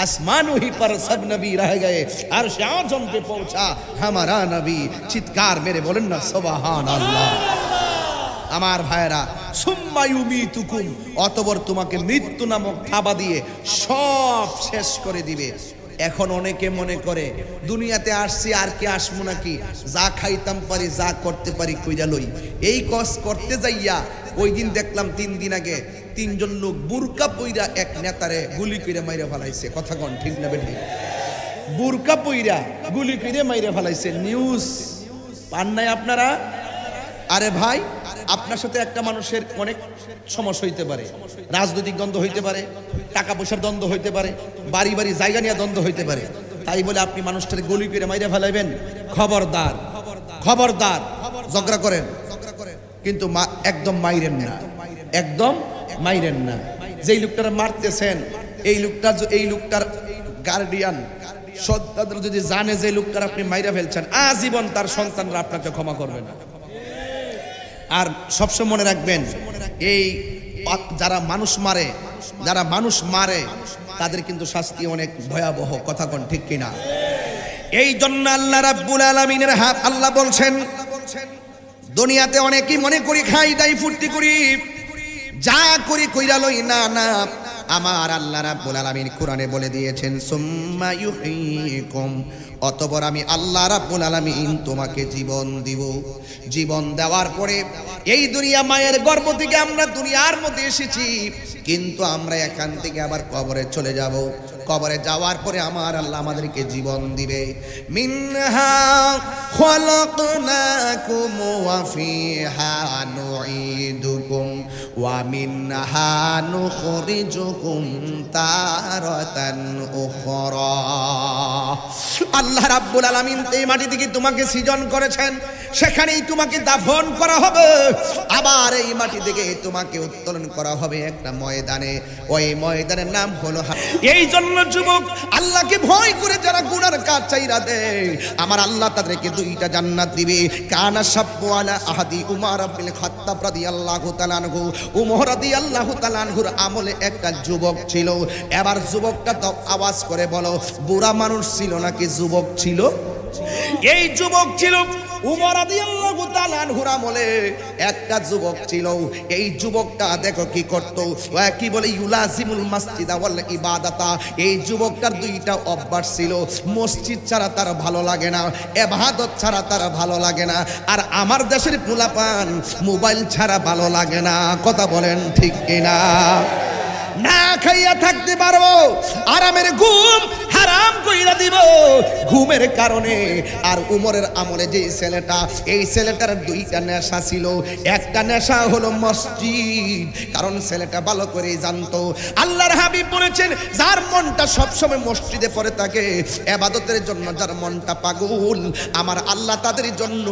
আসমানু হি पर सब नबी रह गए, अर्श आजम पे पहुंचा हमारा नबी। চিৎকার মেরে বলেন না সুবহানাল্লাহ। আমার ভাইরা, সুম্মা ইউমিতুকুম, অতঃপর তোমাকে মৃত্যু নামক থাবা দিয়ে সব শেষ করে দিবে। এখন অনেকে মনে করে দুনিয়াতে আসছি আর কি আসবো নাকি, যা খাইতাম পারি যা করতে পারি কইরা লই। এই কস করতে যাইয়া ওই দিন দেখলাম 3 দিন আগে 3 জন লোক বুরকা পইরা এক নেতারে গুলি কইরা মাইরা ফেলাইছে। কথা কোন ঠিক না বেঠি? বুরকা পইরা গুলি কইরা মাইরা ফেলাইছে। নিউজ পান নাই আপনারা? আরে ভাই, আপনার সাথে একটা মানুষের অনেক সমস্যা হইতে পারে, রাজনৈতিক দ্বন্দ্ব হইতে পারে, টাকা পয়সার দ্বন্দ্ব হইতে পারে, বাড়ি বাড়ি জায়গা নিয়ে দ্বন্দ্ব হইতে পারে। তাই বলে আপনি মানুষটাকে গুলি করে মাইরা ফেলাইবেন? খবরদার, খবরদার। ঝগড়া করেন কিন্তু একদম মাইরেন না, একদম মাইরেন না। যেই লোকটার মারতেছেন এই লোকটার গার্ডিয়ান সন্তানরা যদি জানে যে লোকটার আপনি মাইরা ফেলছেন, আজীবন তার সন্তানরা আপনাকে ক্ষমা করবে না। আর সবসময় মনে রাখবেন, এই যারা মানুষ মারে তাদের কিন্তু শাস্তি অনেক ভয়াবহ। কথা কোন ঠিক কিনা? এই জন্য আল্লাহ রাব্বুল আলামিনের আল্লাহ বলছেন, দুনিয়াতে অনেকেই মনে করি খাই দাই ফুর্তি করি, যা করি কইরা লই না, না। আমার আল্লাহ রাব্বুল আলামিন কোরআনে বলে দিয়েছেন, সুম্মা ইউহয়িকুম, অতঃপর আমি আল্লাহ রাব্বুল আলামিন তোমাকে জীবন দিব। জীবন দেওয়ার পরে এই দুনিয়া মায়ের গর্ভ থেকে আমরা দুনিয়ার মধ্যে এসেছি, কিন্তু আমরা এখান থেকে আবার কবরে চলে যাব। কবরে যাওয়ার পরে আমার আল্লাহ আমাদেরকে জীবন দিবে। মিনহা খালাকনাকুম ওয়া ফিহা নুঈদুকুম ওয়া মিনহা নুখরিজুকুম তারাতান উখরা। আল্লাহ রাব্বুল আলামিন এই মাটি থেকে তোমাকে সৃজন করেছেন, সেখানেই তোমাকে দাফন করা হবে। আবার এই মাটি থেকে তোমাকে উত্তোলন করা হবে একটা ময়দানে, ওই ময়দানের নাম হলো। এই জন্য যুবক, আল্লাহকে ভয় করে যারা গুনার কাজ চাইরা দেয়, আমার আল্লাহ তাদেরকে 2টা জান্নাত দিবে। কানা সাব্বু আলা আহাদি উমর ইবনে খাত্তাব রাদিয়াল্লাহু তাআলা আনহু। উমর রাদিয়াল্লাহু তাআলা আনহুর আমলে একটা যুবক ছিল। এবার যুবকটা তো আওয়াজ করে বলো, বুড়া মানুষ ছিল নাকি যুবক ছিল? এই যুবক ছিল। উমর রাদিয়াল্লাহু তাআলা আনহুর আমলে এক একটা যুবক ছিল। এই যুবকটা দেখো কি করত, কি বলে ইউলাজিমুল মাসজিদা ওয়াল ইবাদাতা। এই যুবকটার দুইটা অভ্যাস ছিল, মসজিদ ছাড়া তার ভালো লাগে না, ইবাদত ছাড়া তার ভালো লাগে না। আর আমার দেশের পোলাপান মোবাইল ছাড়া ভালো লাগে না, কথা বলেন ঠিক কিনা? না খাইয়া থাকতে পারবো, আরামের ঘুম হারাম কইরা দিব ঘুমের কারণে। আর উমরের আমলে যে ছেলেটা, এই ছেলেটার দুইটা নেশা ছিল। একটা নেশা হলো মসজিদ, কারণ ছেলেটা ভালো করে জানতো আল্লাহর হাবিব বলেছেন, যার মনটা সবসময় মসজিদে পড়ে থাকে, ইবাদতের জন্য যার মনটা পাগল, আমার আল্লাহ তাদের জন্য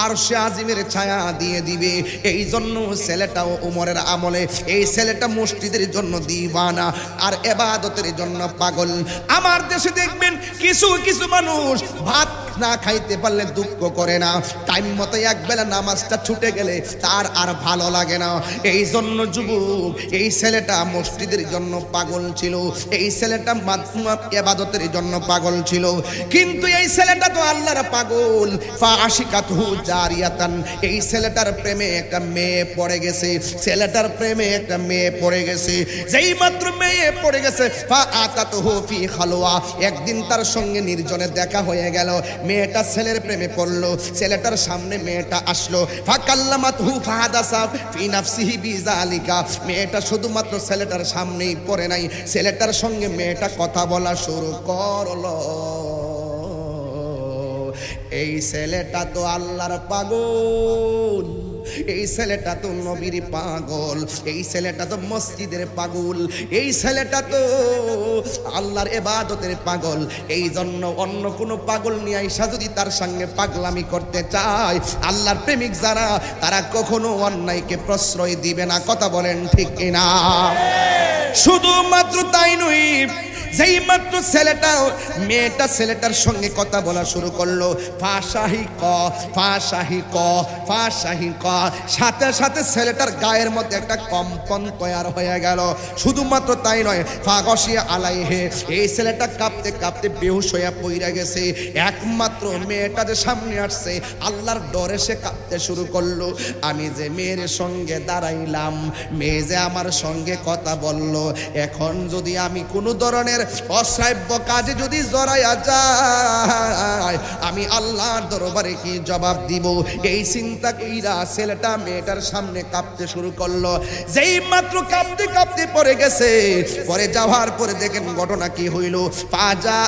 আরশে আজিমের ছায়া দিয়ে দিবে। এই জন্য ছেলেটাও উমরের আমলে, এই ছেলেটা মসজিদের জন্য দিওয়ানা আর ইবাদতের জন্য পাগল। আমার দেশে দেখবেন কিছু কিছু মানুষ ভাত না খাইতে পারলে দুঃখ করে না, টাইম মতো একবেলা নামাজটা ছুটে গেলে তার আর ভালো লাগে না। এই জন্য যুবক, এই ছেলেটা মসজিদের জন্য পাগল ছিল, এই ছেলেটা ইবাদতের জন্য পাগল ছিল। কিন্তু এই ছেলেটা তো আল্লাহর পাগল। ফাআশিকাতুহু জারিয়াতান, এই ছেলেটার প্রেমে একটা মেয়ে পড়ে গেছে, ছেলেটার প্রেমে একটা মেয়ে পড়ে গেছে। যেই মাত্র মেয়ে পড়ে গেছে, ফাআতাতুহু ফি খালওয়া, একদিন তার সঙ্গে নির্জনে দেখা হয়ে গেল। মেয়েটা ছেলের প্রেমে পড়লো, ছেলেটার সামনে মেয়েটা আসলো। ফাকাল্লামাতহু ফাহাদাসা ফি নাফসিহি বিযালিকা, মেয়েটা শুধুমাত্র ছেলেটার সামনেই পড়ে নাই, ছেলেটার সঙ্গে মেয়েটা কথা বলা শুরু করলো। এই ছেলেটা তো আল্লাহর পাগল, এই ছেলেটা তো নবীর পাগল, এই ছেলেটা তো মসজিদের পাগল, এই ছেলেটা তো আল্লাহর ইবাদতের পাগল। এই জন্য অন্য কোনো পাগল নিয়ে আইসা যদি তার সঙ্গে পাগলামি করতে চায়, আল্লাহর প্রেমিক যারা, তারা কখনো অন্যায়কে প্রশ্রয় দিবে না, কথা বলেন ঠিক কিনা? শুধুমাত্র তাই নয়, যেই মাত্র ছেলেটা মেয়েটা ছেলেটার সঙ্গে কথা বলা শুরু করলো, ফাশাহি ক ফাশাহি ক ফাশাহি ক, সাথে সাথে ছেলেটার গায়ের মধ্যে একটা কম্পন তৈরি হয়ে গেল। শুধুমাত্র তাই নয়, ফাগশিয়া আলাইহে, এই ছেলেটা কাঁপতে কাঁপতে বেহুশ হয়ে পড়ে গেছে। একমাত্র মেয়েটা যে সামনে আসছে, আল্লাহর ডরে সে কাঁপতে শুরু করলো। আমি যে মেয়ের সঙ্গে দাঁড়াইলাম, মেয়ে যে আমার সঙ্গে কথা বলল, এখন যদি আমি কোনো ধরনের অশ্রাব্য কাজে যদি জড়াইয়া যায়, আমি আল্লাহর দরবারে কি জবাব দিব? এই চিন্তা কইরা ছেলেটা মেয়েটার সামনে কাঁপতে শুরু করলো। যেই মাত্র কাঁপতে কাঁপতে পড়ে গেছে, পরে যাওয়ার পরে দেখেন ঘটনা কি হইল। ফাজা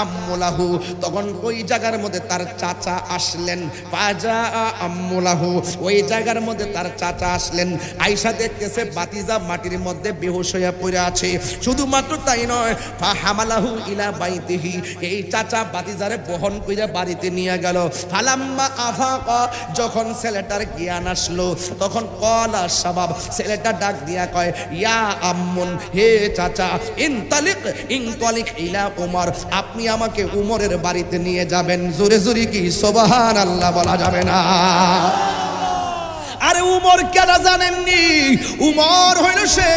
আম্মুলাহু, তখন ওই জায়গার মধ্যে তার চাচা আসলেন। ফাজা আম্মুলাহু, ওই জায়গার মধ্যে তার চাচা আসলেন। আয়েশা দেখতেছে বাতিজা মাটির মধ্যে বেহুশ হয়ে পড়ে আছে। শুধুমাত্র তাই নয়, ফাহামালাহু ইলা বাইতিহি, এই চাচা বাতিজারে বহন কইরা বাড়িতে নিয়ে গেল। ফালাম্মা আফাকা, যখন ছেলেটার জ্ঞান আসলো, তখন কলা শাবাব, ছেলেটা ডাক দিয়া কয়, ইয়া আম্মুন, হে চাচা, ইনতালিক ইনতালিক ইলা উমর, আপনি আমাকে উমরের বাড়িতে নিয়ে যাবেন। জোরে জোরে কি সুবহানাল্লাহ বলা যাবে না? আরে উমর কেন জানেননি? উমর হইল সে,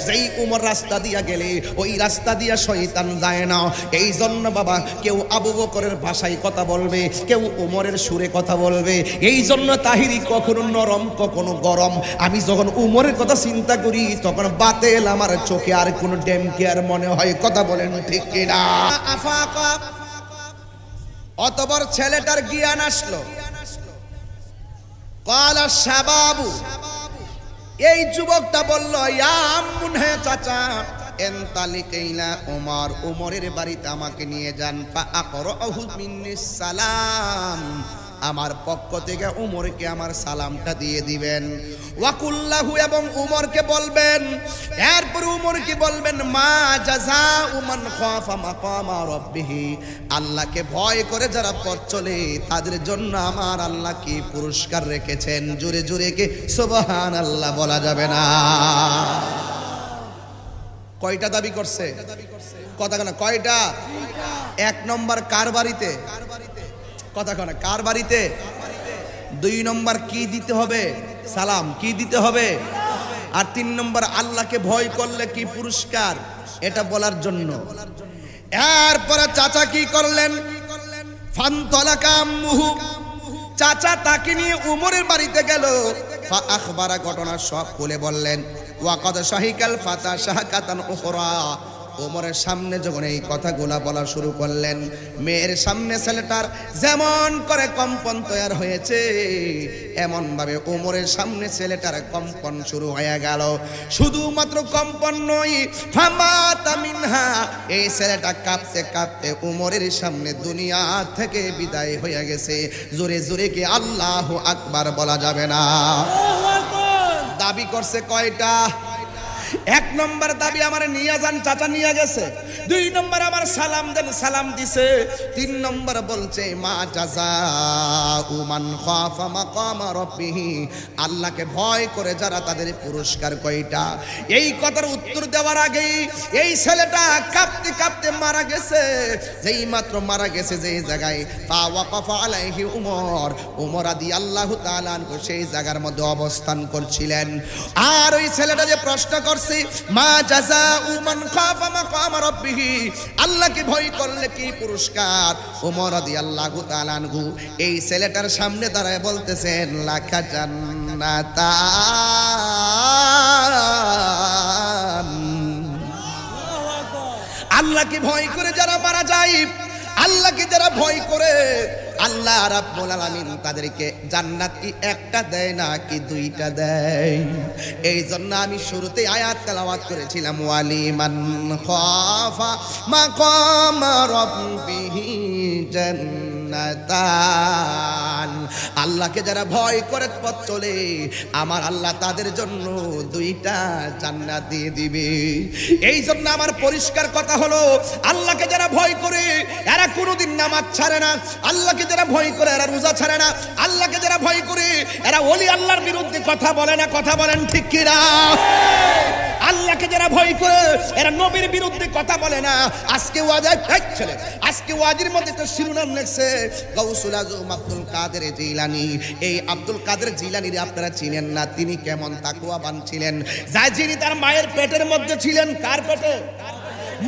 যেই উমর রাস্তা দিয়া গেলে ওই রাস্তা দিয়া শয়তান যায় না। এই জন্য বাবা, কেউ আবু বকরের ভাষায় কথা বলবে, কেউ উমরের সুরে কথা বলবে। এই জন্য তাহিরি কখনো নরম কখনো গরম। আমি যখন উমরের কথা চিন্তা করি, তখন বাতেল আমার চোখে আর কোনো ডেমকে আর মনে হয়, কথা বলেন ঠিক কিনা? অতঃপর ছেলেটার জ্ঞান আসলো। কালা শাবাবু, এই যুবকটা বলল, ইয়া আম্মুন, হে চাচা, এনতালিক ইলা উমর, উমরের বাড়িতে আমাকে নিয়ে যান। ফা আকরাহু মিন্নিস সালাম, আমার পক্ষ থেকে উমরকে আমার সালামটা দিয়ে দিবেন। ওয়াকুল্লাহু, এবং উমরকে বলবেন, এরপর উমরকে বলবেন, মা জাযাউ মান খাফা মাকামা রাব্বিহি, আল্লাহকে ভয় করে যারা পথ চলে, তাদের জন্য আমার আল্লাহ কি পুরস্কার রেখেছেন। জোরে জোরে কে সুবহানাল্লাহ বলা যাবে না? কয়টা দাবি করছে? কথা কেন কয়টা? এক নম্বর কার বাড়িতে? কথা কেন কার বাড়িতে? দুই নম্বর কি দিতে হবে? সালাম। কি দিতে হবে? আর তিন নম্বর আল্লাহকে ভয় করলে কি পুরস্কার, এটা বলার জন্য। এরপরে চাচা কি করলেন? ফানতালাকা আম্মুহু, চাচা তাকে নিয়ে উমরের বাড়িতে গেল। ফা আখবারা ঘটনা সব খুলে বললেন। ওয়াকাদ শাহিকাল ফাতা শাহাকাতান উখরা, ওমরের সামনে যখন এই কথাগুলা বলা শুরু করলেন, মেয়ের সামনে ছেলেটার যেমন করে কম্পন তৈরি হয়েছে এমন ভাবে ওমরের সামনে ছেলেটার কম্পন শুরু হয়ে গেল। শুধুমাত্র কম্পন নয়, ফামাতা মিনহা, এই ছেলেটা কাঁপতে কাঁপতে ওমরের সামনে দুনিয়া থেকে বিদায় হয়ে গেছে। জোরে জোরে কি আল্লাহু আকবার বলা যাবে না? দাবি করছে কয়টা? এক নম্বর দাবি আমার নিয়ে যান, চাচা নিয়ে গেছে। দুই নম্বর আমার সালাম দেন, সালাম দিছে। তিন নম্বর বলছে মা জাযাউ মান খাফা মাকামা রাব্বিহি, আল্লাহকে ভয় করে যারা তাদের পুরস্কার কয়টা? এই কথার উত্তর দেওয়ার আগেই এই ছেলেটা কাঁপতে কাঁপতে মারা গেছে। যেই মাত্র মারা গেছে, যেই জায়গায় ফা ওয়াকাফা আলাইহি উমর, উমর রাদিয়াল্লাহু তাআলা আনহু সেই জায়গার মধ্যে অবস্থান করছিলেন। আর ওই ছেলেটা যে প্রশ্ন করছে মা জাযাউ মান খাফা মাকাম রাব্বিহি, আল্লাহকে ভয় করলে কি পুরস্কার? ওমর রাদিয়াল্লাহু তাআলা আনহু এই ছেলেটার সামনে দাঁড়ায় বলতেছেন লাকা জান্নাতান। আল্লাহকে ভয় করে যারা মারা যায়, আল্লাহকে যারা ভয় করে, আল্লাহ রাব্বুল আলামিন তাদেরকে জান্নাত কি একটা দেয় না কি দুইটা দেয়? এই জন্য আমি শুরুতে আয়াত তেলাওয়াত করেছিলাম ওয়ালিমান খাফা মাকাম রাব্বিহি জান্নাতান। আল্লাহকে যারা ভয় করে পথ চলে, আমার আল্লাহ তাদের জন্য দুইটা জান্নাত দিয়ে দিবে। এই জন্য আমার পরিষ্কার কথা হলো, আল্লাহকে যারা ভয় করে এরা কোনোদিন নামাজ ছাড়ে না, আল্লাহকে যারা ভয় করে এরা রোজা ছাড়ে না, আল্লাহকে যারা ভয় করে এরা ওলি আল্লাহর বিরুদ্ধে কথা বলে না। কথা বলেন ঠিক কি না? আল্লাহকে যারা ভয় করে এরা নবীর বিরুদ্ধে কথা বলে না। আজকে আজকে ওয়াজির মধ্যে একটা শিরোনাম লেখছে গাউসুল আজম আব্দুল কাদের জিলানী। এই আব্দুল কাদের জিলানীর আপনারা চিনেন না? তিনি কেমন তাকওয়াবান ছিলেন, যা যিনি তার মায়ের পেটের মধ্যে ছিলেন। কার পেটে?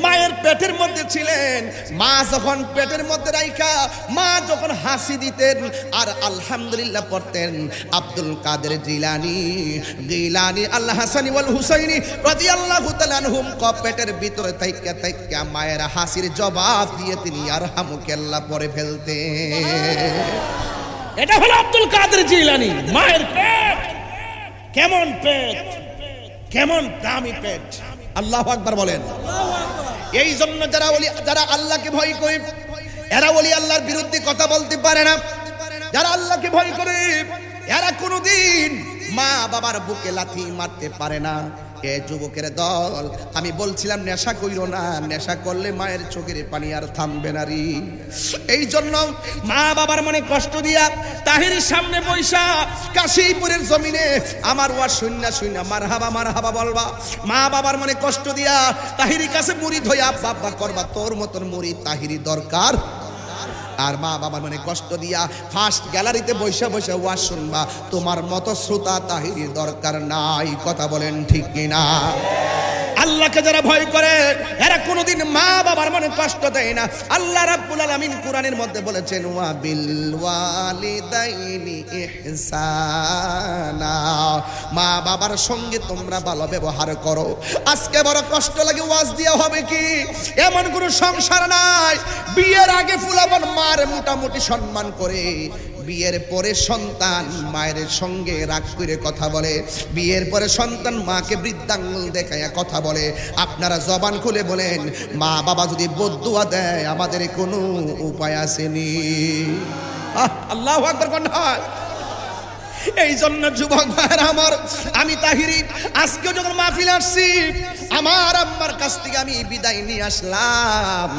মায়ের পেটের মধ্যে ছিলেন। মা যখন পেটের মধ্যে রাইখা মা যখন হাসি দিতেন আর আলহামদুলিল্লাহ পড়তেন, আব্দুল কাদের জিলানী আল হাসানি ওয়াল হুসাইনি রাদিয়াল্লাহু তাআলা আনহুম পেটের ভিতরে থাইকা মায়ের হাসির জবাব দিয়ে তিনি আরহামুকাল্লাহ পড়ে ফেলতেন। এটা হলো আব্দুল কাদের জিলানী। মায়ের পেট, কেমন পেট, কেমন দামি পেট! আল্লাহু আকবার বলেন। এই জন্য যারা আল্লাহকে ভয় করে এরা ওলি আল্লাহর বিরুদ্ধে কথা বলতে পারে না। যারা আল্লাহকে ভয় করে এরা কোনোদিন মা বাবার বুকে লাথি মারতে পারে না। এ যুবকের দল, আমি বলছিলাম নেশা কইরো না, নেশা করলে মায়ের চোখের পানি আর থামবে না রে। এই জন্য মা বাবার মনে কষ্ট দিয়া তাহির সামনে বৈশা কাশীপুরের জমিনে আমার ওয়াজ শুননা শুননা মারহাবা মারহাবা বলবা। মা বাবার মনে কষ্ট দিয়া তাহিরি কাছে মুরিদ হইয়া বাবা করবা, তোর মতন মুরিদ তাহিরি দরকার। আর মা বাবার মনে কষ্ট দিয়া ফার্স্ট গ্যালারিতে বসে বসে ওয়াজ শুনবা, তোমার মতো শ্রোতা তাহিরির দরকার নাই। কথা বলেন ঠিক কিনা? আল্লাহকে যারা ভয় করে এরা কোনোদিন মা বাবার মনে কষ্ট দেয় না। আল্লাহ রাব্বুল আলামিন কোরআনের মধ্যে বলেছেন ওয়া বিল ওয়ালিদাইনি ইহসানা, মা বাবার সঙ্গে তোমরা ভালো ব্যবহার করো। আজকে বড় কষ্ট লাগে, ওয়াজ দিয়া হবে কি? এমন কোনো সংসার নাই বিয়ের আগে ফুলাবন মার মোটামুটি সম্মান করে, বিয়ের পরে সন্তান মায়ের সঙ্গে রাগ করে কথা বলে, বিয়ের পরে সন্তান মাকে বৃদ্ধাঙ্গুল দেখায় কথা বলে। আপনারা জবান খুলে বলেন, মা বাবা যদি বদদুয়া দেয় আমাদের কোনো উপায় আসেনি? আল্লাহু আকবার কোন হয়। এই জন্য যুবক ভাইরা আমার, আমি তাহিরি আজকে যখন মাহফিল আসছি আমার আম্মার কাছ থেকে আমি বিদায় নিয়ে আসলাম।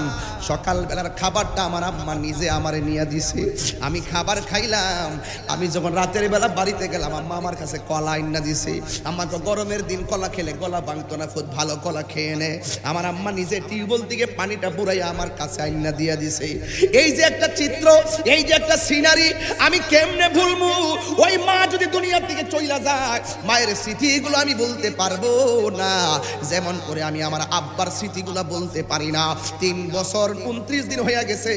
সকালবেলার খাবারটা আমার আম্মা নিজে আমারে নিয়ে দিছে, আমি খাবার খাইলাম। আমি যখন রাতের বেলা বাড়িতে গেলাম আম্মা আমার কাছে কলা আইনা দিছে। আম্মাকে গরমের দিন কলা খেলে গলা ভাঙতো না, খুব ভালো কলা খেয়ে নে। আমার আম্মা নিজে টিউবওয়েল থেকে পানিটা পুরাইয়া আমার কাছে আইনা দিয়ে দিছে। এই যে একটা চিত্র, এই যে একটা সিনারি, আমি কেমনে ভুলবো? ওই মা মা যদি দুনিয়ার থেকে চইলা যায়, মায়ের স্মৃতিগুলো আমি বলতে পারবো না, যেমন করে আমি আমার আব্বার স্মৃতিগুলো বলতে পারি না। 3 বছর 29 দিন হয়ে গেছে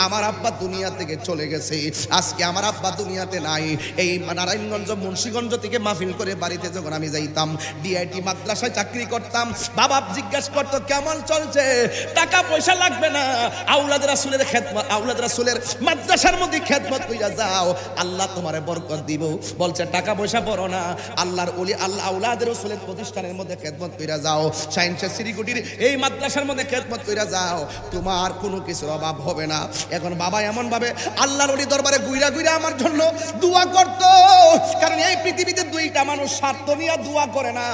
আমার আব্বা দুনিয়া থেকে চলে গেছে। আজকে আমার আব্বা দুনিয়াতে নাই। এই নারায়ণগঞ্জ মুন্সিগঞ্জ থেকে মাহফিল করে বাড়িতে যখন আমি যাইতাম, ডিআইটি মাদ্রাসায় চাকরি করতাম, বাবা জিজ্ঞাসা করতো কেমন চলছে, টাকা পয়সা লাগবে না, আওলাদ রাসূলের খেদমত, আওলাদ রাসূলের মাদ্রাসার মধ্যে খেদমত কইরা যাও, আল্লাহ তোমারে বরকত দিব। বলছে টাকা পয়সা বড় না, আল্লাহর ওলি, আল্লাহ আওলাদ রাসূলের প্রতিষ্ঠানের মধ্যে খেদমত কইরা যাও, সায়েন্সের শ্রীকুটির এই মাদ্রাসার মধ্যে খেদমত কইরা যাও, তোমার কোনো কিছুর অভাব হবে না। এখন বাবা এমন ভাবে আল্লাহর ওলি দরবারে গুইরা গুইরা আমার জন্য দোয়া করতো, কারণ এই পৃথিবীতে দুইটা মানুষ স্বার্থ নিয়ে দোয়া করে না,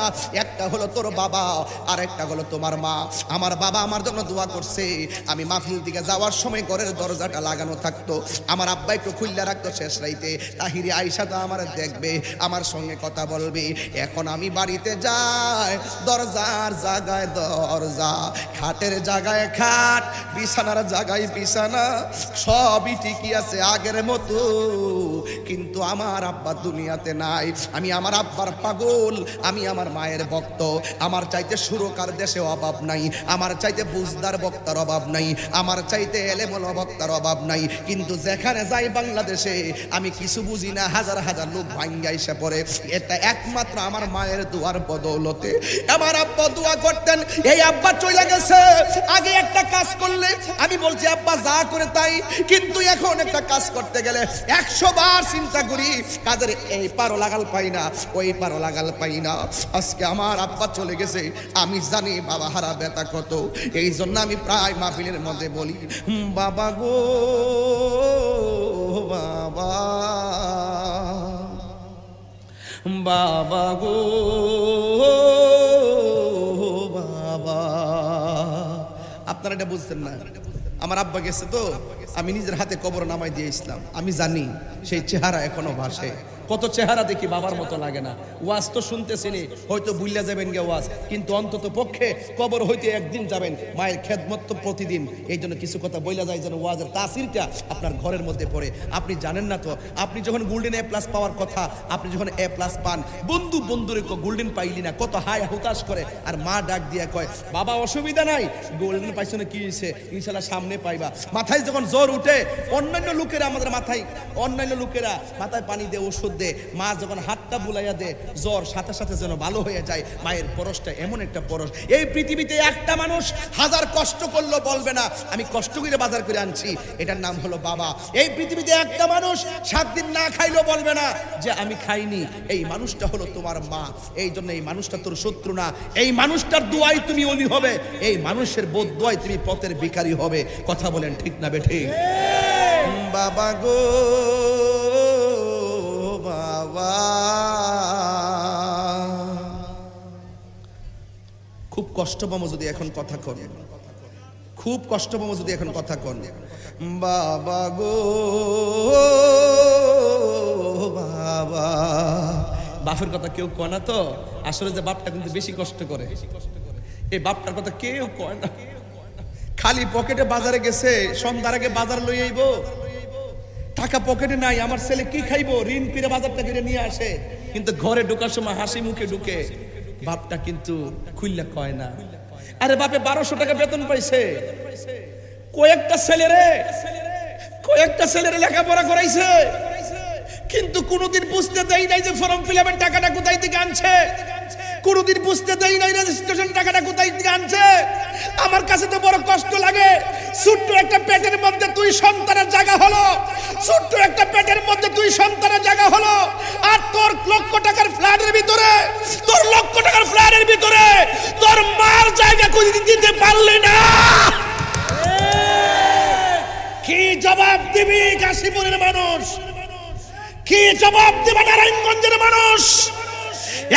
একটা হলো তোর বাবা আর একটা হলো তোমার মা। আমার বাবা আমার জন্য দোয়া করছে। আমি মাহফিল দিকে যাওয়ার সময় ঘরের দরজাটা লাগানো থাকতো, আমার আব্বা একটু খুললা রাখতো শেষ রাইতে, তাহিরি আয়েশা তো আমার দেখবে, আমার সঙ্গে কথা বলবে। এখন আমি বাড়িতে যাই, দরজার জায়গায় দরজা, খাটের জায়গায় খাট, বিছানার জায়গায় বিছানা, সবই ঠিকই আছে আগের মতো, কিন্তু আমার আব্বা দুনিয়াতে নাই। আমি আমার আব্বার পাগল, আমি আমার মায়ের ভক্ত। আমার চাইতে সুরকার দেশে অভাব নাই, আমার চাইতে বুঝদার বক্তার অভাব নাই, আমার চাইতে এলেমল বক্তার অভাব নাই, কিন্তু যেখানে যাই বাংলাদেশে আমি কিছু বুঝি না, হাজার হাজার লোক ভাঙ্গা এসে পড়ে। এটা একমাত্র আমার মায়ের দোয়ার বদৌলতে। আমার আব্বা দোয়া করতেন, এই আব্বা চলে গেছে, আগে একটা কাজ করলে আমি বলছি আব্বা যা করে তাই, কিন্তু এখন একটা কাজ করতে গেলে 100 বার চিন্তা করি, কাজের এই পারো লাগাল পাই না, ওই পারো লাগাল পাই না। আজকে আমার আব্বা চলে গেছে, আমি জানি বাবা হারা ব্যথা কত। এই জন্য আমি প্রায় মাহফিলের মধ্যে বলি, বাবা গো বাবা, বাবা গো বাবা। আপনারা এটা বুঝতেন না, আমার আব্বা গেছে তো আমি নিজের হাতে কবর নামাই দিয়ে ইসলাম, আমি জানি সেই চেহারা এখনো ভাসে। কত চেহারা দেখি বাবার মতো লাগে না। ওয়াজ তো শুনতেছিনি, হয়তো ভুলিয়া যাবেন গে ওয়াজ, কিন্তু অন্তত পক্ষে কবর হইতে একদিন যাবেন, মায়ের খেদমত তো প্রতিদিন। এই জন্য কিছু কথা বইলা যায় যেন ওয়াজের তাসিরটা আপনার ঘরের মধ্যে পড়ে। আপনি জানেন না তো, আপনি যখন গোল্ডেন A+ পাওয়ার কথা, আপনি যখন A+ পান, বন্ধু বন্ধুরে গোল্ডেন পাইলি না, কত হায় হুতাশ করে, আর মা ডাক দিয়া কয় বাবা অসুবিধা নাই, গোল্ডেন পাইছো না, কি হয়েছে, ইনশাল্লাহ সামনে পাইবা। মাথায় যখন জ্বর উঠে, অন্যান্য লোকেরা আমাদের মাথায়, অন্যান্য লোকেরা মাথায় পানি দিয়ে ওষুধ দে, মা যখন হাতটা বুলাইয়া দে, জ্বর সাথে সাথে যেন ভালো হয়ে যায়। মায়ের পরশটা এমন একটা পরশ, এই পৃথিবীতে একটা মানুষ হাজার কষ্ট করলো বলবে না আমি কষ্ট করে বাজার করে আনছি, এটার নাম হলো বাবা। এই পৃথিবীতে একটা মানুষ 7 দিন না খাইলো বলবে না যে আমি খাইনি, এই মানুষটা হলো তোমার মা। এই জন্য এই মানুষটা তোর শত্রু না, এই মানুষটার দোয়াই তুমি ওলি হবে, এই মানুষের বদদোয়াই তুমি পথের ভিখারি হবে। কথা বলেন ঠিক না বেঠিক? বাবা গো বাবা, খুব কষ্ট পাবো যদি এখন কথা কন, খুব কষ্ট পাবো যদি এখন কথা কন। বাবা গো বাবা, বাপের কথা কেউ কয় না তো, আসলে যে বাপটা কিন্তু বেশি কষ্ট করে, এই বাপটার কথা কেউ কয় না। খালি পকেটে বাজারে গেছে, সন্ধ্যার আগে বাজার লই আইব, টাকা পকেটে নাই, আমার ছেলে কি খাইবো, ঋণ করে বাজারটা করে নিয়ে আসে, কিন্তু ঘরে ঢোকার সময় হাসি মুখে ঢুকে। বাপটা কিন্তু খুললে কয় না, আরে বাপে 1200 টাকা বেতন পাইছে, কয়েকটা ছেলেরে লেখাপড়া করাইছে, কিন্তু কোনোদিন বুঝতে দেয় নাই যে ফর্ম ফিলাপের টাকাটা কোথায় থেকে আনছে, কোনোদিন বুঝতে দেয় নাই রেজিস্ট্রেশন টাকাটা কোথায় থেকে আনছে। আমার কাছে তো বড় কষ্ট লাগে, ছোট্ট একটা পেটের মধ্যে 2 সন্তানের জায়গা হলো, ছোট্ট একটা পেটের মধ্যে 2 সন্তানের জায়গা হলো, আর তোর লক্ষ টাকার ফ্ল্যাটের ভিতরে, তোর লক্ষ টাকার ফ্ল্যাটের ভিতরে তোর মার জায়গা কোনোদিন দিতে পারলি না। কি জবাব দিবি কাশীপুরের মানুষ, কি জবাব দিবে নারায়ণগঞ্জের মানুষ?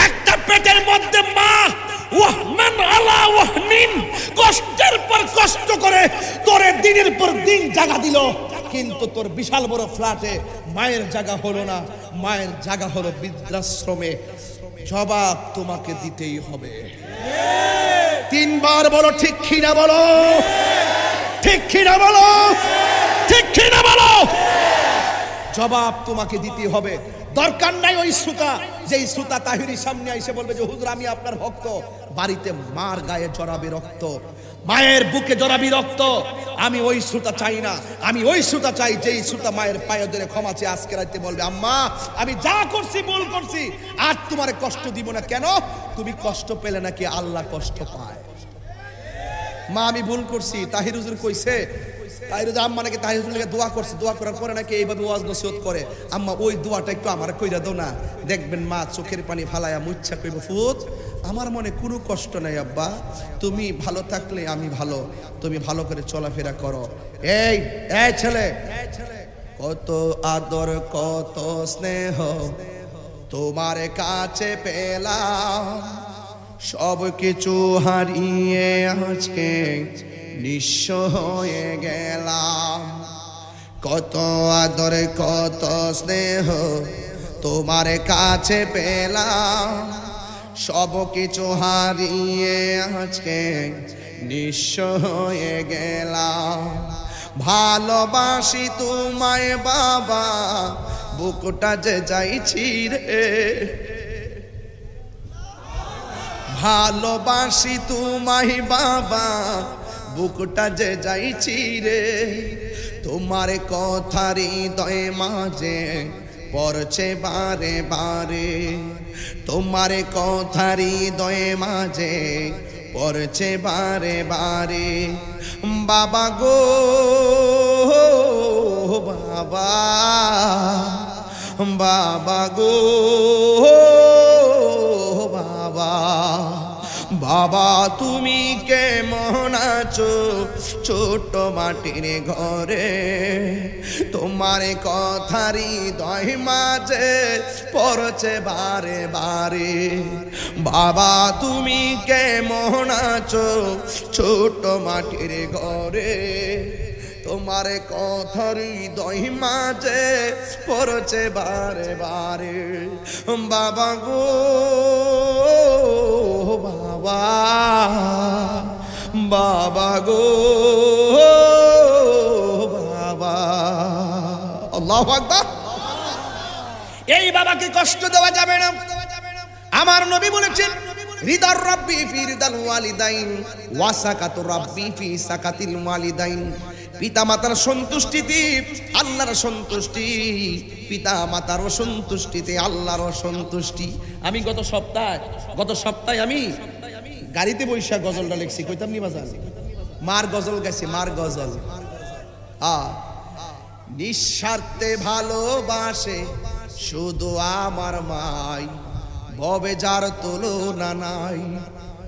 একটা পেটের মধ্যে মা ওয়াহমান আলা ওয়াহমিন, কষ্টের পর কষ্ট করে তোরে দিনের পর দিন জায়গা দিল, কিন্তু তোর বিশাল বড় ফ্ল্যাটে মায়ের জায়গা হলো না, মায়ের জায়গা হলো বৃদ্ধাশ্রমে। জবাব তোমাকে দিতেই হবে। 3 বার বলো ঠিক কি না বলো, ঠিক কি না বলো, ঠিক কি না বলো। জবাব তোমাকে দিতে হবে। দরকার নাই ওই শ্রোতা, যেই শ্রোতা তাহিরির সামনে এসে বলবে যে হুজুর আমি আপনার ভক্ত, বাড়িতে মার গায়ে জড়াবে রক্ত, মায়ের বুকে জড়াবি রক্ত। আমি ওই শ্রোতা চাই না। আমি ওই শ্রোতা চাই যেই শ্রোতা মায়ের পায়ে ধরে ক্ষমা চেয়ে আজকে রাতে বলবে আম্মা আমি যা করছি ভুল করছি, আর তোমার কষ্ট দিব না। কেন? তুমি কষ্ট পেলে নাকি আল্লাহ কষ্ট পায়। মা আমি ভুল করছি, তাহির হুজুর কইছে, তাহির হুজুর আম্মা নাকি তাহির হুজুর দোয়া করছে, দোয়া করার পরে নাকি এইভাবে ওয়াজ নসিহত করে, আম্মা ওই দোয়াটা একটু আমার কইরা দাও না। দেখবেন মা চোখের পানি ফালায়া মুচ্ছা কইব ফুত আমার মনে কোনো কষ্ট নাই আব্বা, তুমি ভালো থাকলে আমি ভালো, তুমি ভালো করে চলাফেরা করো। এই এই ছেলে, কত আদর কত স্নেহ তোমার কাছে পেলাম, সব কিছু হারিয়ে আজকে নিঃস্ব হয়ে গেলাম। কত আদর কত স্নেহ তোমার কাছে পেলাম, সব কিছু হারিয়ে আজকে নিঃস্ব হয়ে গেলাম। ভালোবাসি তোমায় বাবা, বুকটা যে যাইছি রে, ভালোবাসি তোমায় বাবা, বুকটা যে যাইছি রে। তোমার কথা হৃদয়ে মাঝে পড়ছে বারে বারে, তোমার কথা হৃদয়ে মাঝে পড়ছে বারে বারে। বাবা গো বাবা, বাবা গো বাবা, বাবা তুমি কেমন আছো ছোট মাটির ঘরে, তোমার কথা হৃদয় মাঝে পড়ছে বারে বারে। বাবা তুমি কেমন আছো ছোট মাটির ঘরে, তোমার কথা হৃদয় মাঝে পড়ছে বারে বারে। বাবা গো বাবা, বাবা গো বাবা। আল্লাহু আকবার। এই বাবাকে কষ্ট দেওয়া যাবে না। আমার নবী বলেছেন রিদার রাব্বি ফি রিদাল ওয়ালিদাইন ওয়া সাকাতু রাব্বি ফি সাকাতিল ওয়ালিদাইন। পিতা মাতার সন্তুষ্টিতে আল্লাহর সন্তুষ্টি, পিতা মাতার সন্তুষ্টিতে আল্লাহর সন্তুষ্টি। আমি গত সপ্তাহে আমি গাড়িতে বৈশা গজলটা লিখছি, কইতাম নি বাজার, মার গজল গাইছি, মার গজল। নিঃস্বার্থে ভালোবাসে শুধু আমার মাই, ভবে যার তুলনা নাই।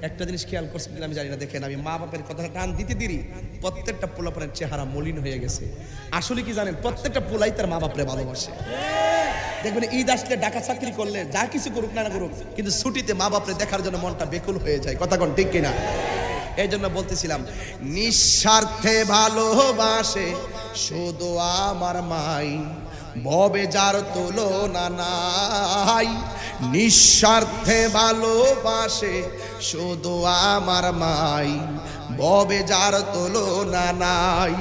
একটা জিনিস খেয়াল করছেন কিনা আমি জানি না, দেখেন আমি মা বাপের কথা টান দিতে দিই, প্রত্যেকটা পোলাপনের চেহারা মলিন হয়ে গেছে। আসলে কি জানেন, প্রত্যেকটা পোলাই তার মা বাপরে ভালোবাসে। দেখবেন ঈদ আসলে ঢাকা চাকরি করলে যা কিছু করুক না করুক, কিন্তু ছুটিতে মা বাপরে দেখার জন্য মনটা বেকুল হয়ে যায়। কথা কোন ঠিক কিনা? এই জন্য বলতেছিলাম নিঃস্বার্থে ভালোবাসে শুধু আমার মাই, ভবে যার তুলনা নাই। নিঃস্বার্থে ভালোবাসে শুধু আমার মাই, ভবে যার তুলনা নাই।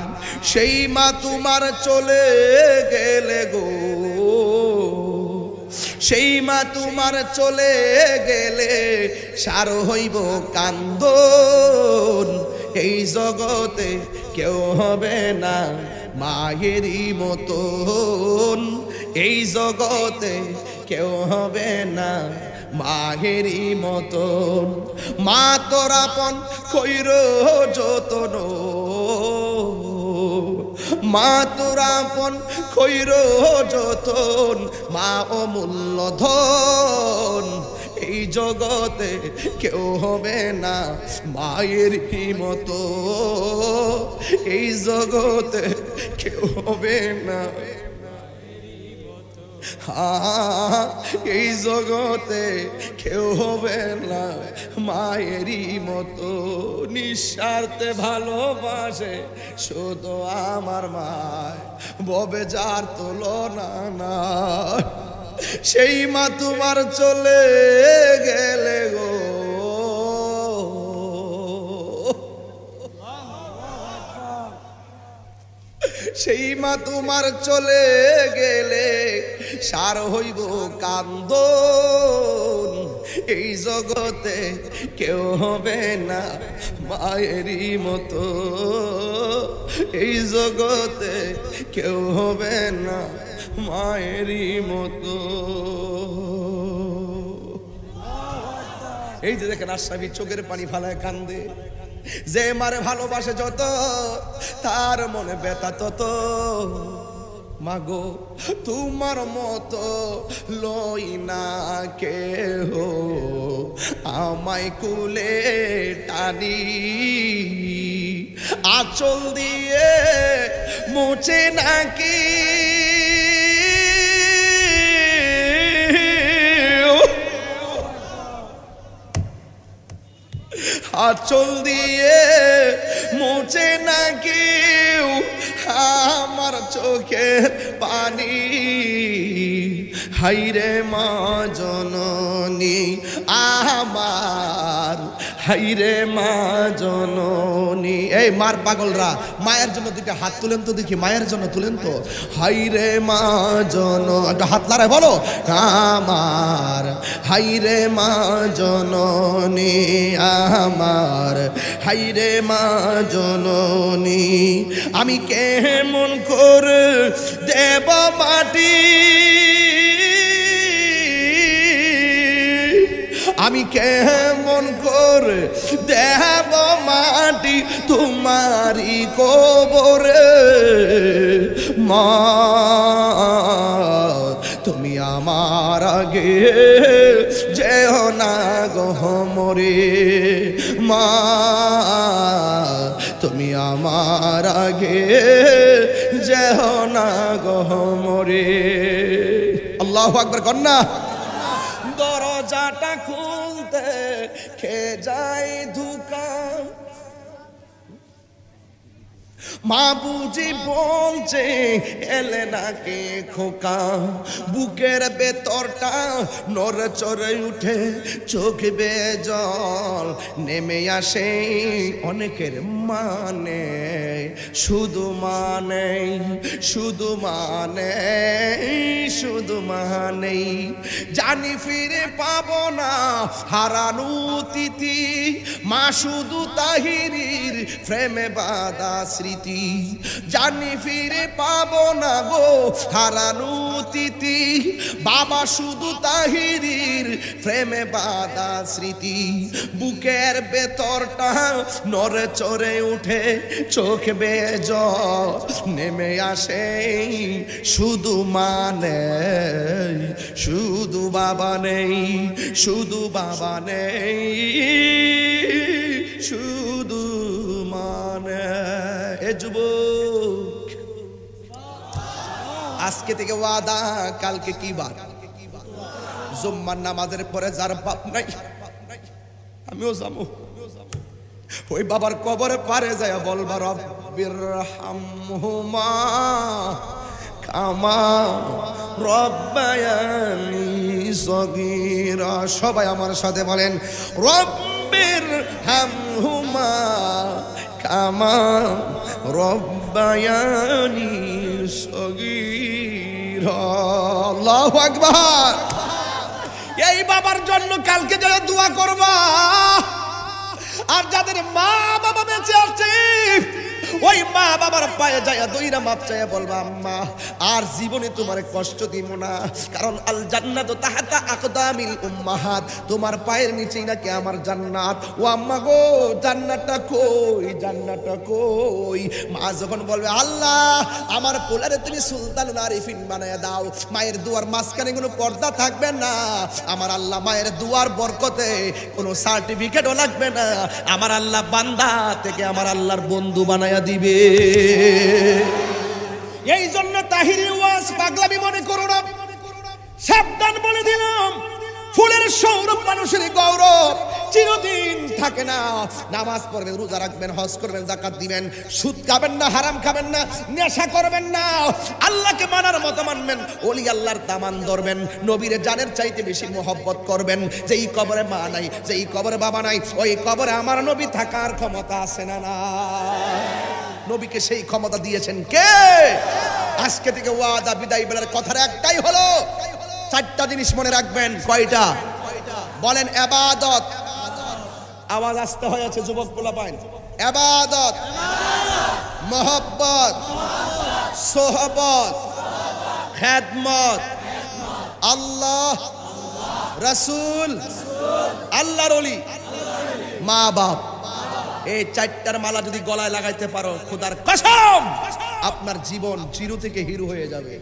সেই মা তোমার চলে গেলে গো, সেই মা তোমার চলে গেলে সার হইব কান্দন। এই জগতে কেউ হবে না মায়েরই মতন, এই জগতে কেউ হবে না মায়েরই মতন। মা তোর আপন কইর যতন, মা তোর আপন কইর যতন, মা অমূল্য ধন। এই জগতে কেউ হবে না মায়ের মতো, এই জগতে কেউ হবে না, এই জগতে কেউ হবে না মায়েরই মতো। নিঃস্বার্থে ভালোবাসে শুধু আমার মায়, ভবে যার তুলনা নাই। সেই মা তোমার চলে গেলে গো, সেই মা তোমার চলে গেলে সার হইব কান্দন। এই জগতে কেউ হবে না মায়েরই মতো, এই জগতে কেউ হবে না মায়েরই মতো। এই যে দেখেন আশরাফি চোখের পানি ফালায় কান্দে, যে মারে ভালোবাসে যত তার মনে ব্যথা তত। মাগো তোমার মতো লই না কেহ আমায় কুলে টানি, আঁচল দিয়ে মুছে নাকি আঁচল দিয়ে মুছে না কেউ আমার চোখের পানি। হাইরে মা জননী আমার, হাইরে মা জননী। এই মার পাগলরা মায়ের জন্য দুইটা হাত তুলেন তো দেখি, মায়ের জন্য তুলেন তো। হাইরে মা জন, একটা হাত লাড়ায় বলো আমার, হাইরে মা জননী আমার, হাইরে মা জননী। আমি কেমন করে দেব মাটি, আমি কেমন করে দেব মাটি তোমারি কবরে। মা তুমি আমার আগে যেও না গো মরে, মা তুমি আমার আগে যেও না গো মরে। আল্লাহু আকবার কন্যা। দরজাটা খুলতে খেয়ে যায় ধোঁকা, মা বুঝি বলছে এলে নাকি খোকা। বুকের ভেতরটা নড়ে চড়ে উঠে, চোখ বেয়ে জল নেমে আসে। অনেকের মানে শুধু মানে, শুধু মানে, শুধু মানে জানি ফিরে পাবো না হারানো তিথি। মা শুধু তাহিরির প্রেমে বাঁধা স্মৃতি, জানি ফিরে পাবো না গো হারানো তিথি। বাবা শুধু তাহিরির প্রেমে বাঁধা স্মৃতি। বুকের ভেতরটা নড়ে চড়ে উঠে, চোখ বেয়ে জল নেমে আসে। শুধু মানে, শুধু বাবা নেই, শুধু বাবা নেই, শুধু মানে। এ যুবক আজকে থেকে ওয়াদা, কালকে কি বার? জুম্মার নামাজের পরে যার বাপ নাই, আমিও যাবো ওই বাবার কবরে পারে যায় বলবা রব্বির হামহুমা কামা রব্বায়ানি সগীরা। সবাই আমার সাথে বলেন রব্বির হামহুমা কামা রব্বায়ানি সগীরা। আল্লাহু আকবার। এই বাবার জন্য কালকে যারা দোয়া করবা, আর যাদের মা বাবা বেঁচে আছে ওই মা বাবার পায়ে যায় দইরা মাপ চাইয়া বলবা আম্মা আর জীবনে তোমার কষ্ট দিব না, কারণ আল জান্নাতু তাহতা আকদামিল উম্মাহাত, তোমার পায়ের নিচেই নাকি আমার জান্নাত। ও আম্মা গো জান্নাতটা কই, জান্নাতটা কই? মা যখন বলবে আল্লাহ আমার পোলারে তুমি সুলতানুল আরিফিন বানায়া দাও, মায়ের দুয়ার মাঝখানে কোনো পর্দা থাকবে না। আমার আল্লাহ মায়ের দুয়ার বরকতে কোনো সার্টিফিকেটও লাগবে না, আমার আল্লাহ বান্দা থেকে আমার আল্লাহর বন্ধু বানায়া দিবে। এই জন্য তাহিরি ওয়াজ পাগলামি মনে করো না, সাবধান বলে দিলাম। ফুলের সৌরভ মানুষের গৌরব চিরদিন থাকে না। নামাজ পড়বেন, রোজা রাখবেন, হজ করবেন, যাকাত দিবেন, সুদ খাবেন না, হারাম খাবেন না, নেশা করবেন না, আল্লাহকে মানার মতো মানবেন, ওলি আল্লাহর দামান ধরবেন, নবীর জানের চাইতে বেশি মোহব্বত করবেন। যেই কবরে মা নাই, যেই কবরে বাবা নাই, ওই কবরে আমার নবী থাকার ক্ষমতা আছে না? না, নবীকে সেই ক্ষমতা দিয়েছেন কে? আজকে থেকে ওয়াদা বিদায় বেলার কথার একটাই হলো, চারটা জিনিস মনে রাখবেন। কয়টা? বলেন। ইবাদত, আওয়াজ আসতে হয়ে আছে যুবক পোলাপাইন। ইবাদত, মহব্বত, সোহবত, খেদমত, আল্লাহ, রাসূল, আল্লাহর ওলি, মা বাপ। এই চারটার মালা যদি গলায় লাগাইতে পারো, খোদার কসম আপনার জীবন জিরো থেকে হিরো হয়ে যাবে।